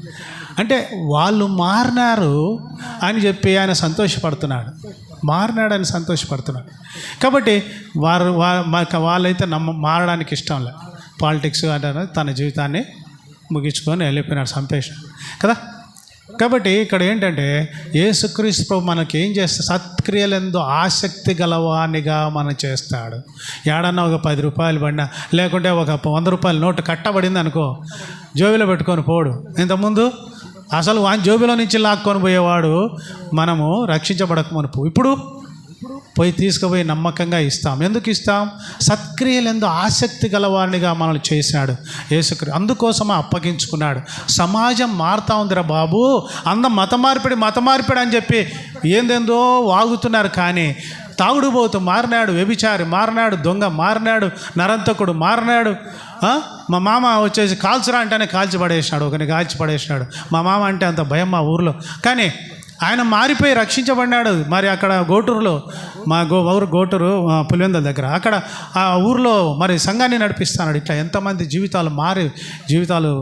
అంటే వాళ్ళు మారినారు అని చెప్పి ఆయన మారినాడని సంతోషపడుతున్నాడు. కాబట్టి వాళ్ళైతే మారడానికి ఇష్టం లే, పాలిటిక్స్ అంటే తన జీవితాన్ని ముగించుకొని వెళ్ళిపోయినాడు, సంపేషణ కదా. కాబట్టి ఇక్కడ ఏంటంటే యేసుక్రీస్తు ప్రభు మనకి ఏం చేస్తాడు? సత్క్రియలందు ఆసక్తి గలవానిగా మనం చేస్తాడు. ఏడన్నా ఒక 10 రూపాయలు పడినా, లేకుంటే ఒక 100 రూపాయల నోటు కట్టబడింది అనుకో, జోబిలో పెట్టుకొని పోడు. ఇంతకుముందు అసలు వాని జోబిలో నుంచి లాక్కొని పోయేవాడు, మనము రక్షించబడకమనుపు ఇప్పుడు పోయి తీసుకుపోయి నమ్మకంగా ఇస్తాం. ఎందుకు ఇస్తాం? సత్క్రియలందు ఆసక్తి గలవాడినిగా మనల్ని చేశాడు యేసుక్రీస్తు. అందుకోసం అప్పగించుకున్నాడు. సమాజం మారుతా ఉందిరా బాబు, మత మార్పిడి అని చెప్పి ఏందేందో వాగుతున్నారు. కానీ తాగుడుబోతు మారినాడు, వ్యభిచారి మారినాడు, దొంగ మారినాడు, నరంతకుడు మారినాడు. మా మామ వచ్చేసి కాల్చురా అంటేనే కాల్చి పడేసినాడు, ఒకరిని కాల్చి పడేసినాడు. మా మామ అంటే అంత భయం మా ఊర్లో. కానీ ఆయన మారిపోయి రక్షించబడినాడు. మరి అక్కడ గోటూరులో మా గోటూరు పులివెందుల దగ్గర అక్కడ ఆ ఊర్లో మరి సంఘాన్ని నడిపిస్తున్నాడు. ఇట్లా ఎంతమంది జీవితాలు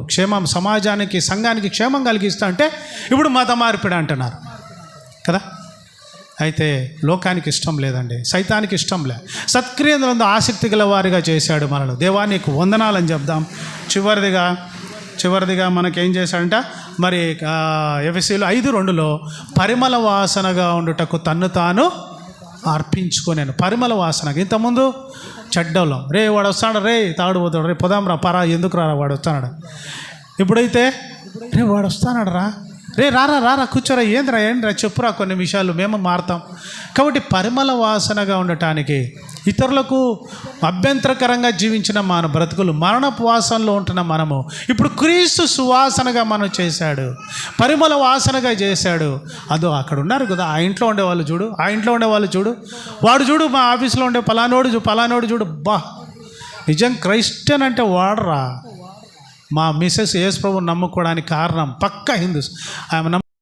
సమాజానికి సంఘానికి క్షేమం కలిగిస్తా అంటే ఇప్పుడు మత మార్పిడి అంటున్నారు కదా. అయితే లోకానికి ఇష్టం లేదండి, సైతానికి ఇష్టం లే. సత్క్రియలందు ఆసక్తి గల వారిగా చేశాడు మనల్ని. దేవానికి వందనాలని చెప్దాం. చివరిదిగా మనకేం చేశాడంట? మరి ఎఫెసీయులు 5:2 పరిమళ వాసనగా ఉండుటకు తన్ను తాను అర్పించుకోలేను. పరిమళ వాసనగా. ఇంతకుముందు చెడ్డోళ్ళం, వాడు వస్తాడు, తాగుడుపోతాడు, పొదాం రా పరా, ఎందుకు వాడు వస్తాడు. ఇప్పుడైతే వాడు వస్తాడు రా, రారా కూర్చోరా, ఏంద్రా చెప్పురా కొన్ని విషయాలు, మేము మారుతాం. కాబట్టి పరిమళ వాసనగా ఉండటానికి, ఇతరులకు అభ్యంతరకరంగా జీవించిన మన బ్రతుకులు, మరణపు వాసనలో ఉంటున్న మనము ఇప్పుడు క్రీస్తు సువాసనగా మనం చేశాడు, పరిమళ వాసనగా చేశాడు. అదో అక్కడ ఉన్నారు కదా, ఆ ఇంట్లో ఉండేవాళ్ళు చూడు, వాడు చూడు, మా ఆఫీస్లో ఉండే పలానోడు చూడు, నిజం క్రైస్టియన్ అంటే వాడరా. మా మిస్సెస్ యేసు ప్రభువుని నమ్ముకోవడానికి కారణం పక్కా హిందూస్. ఆమె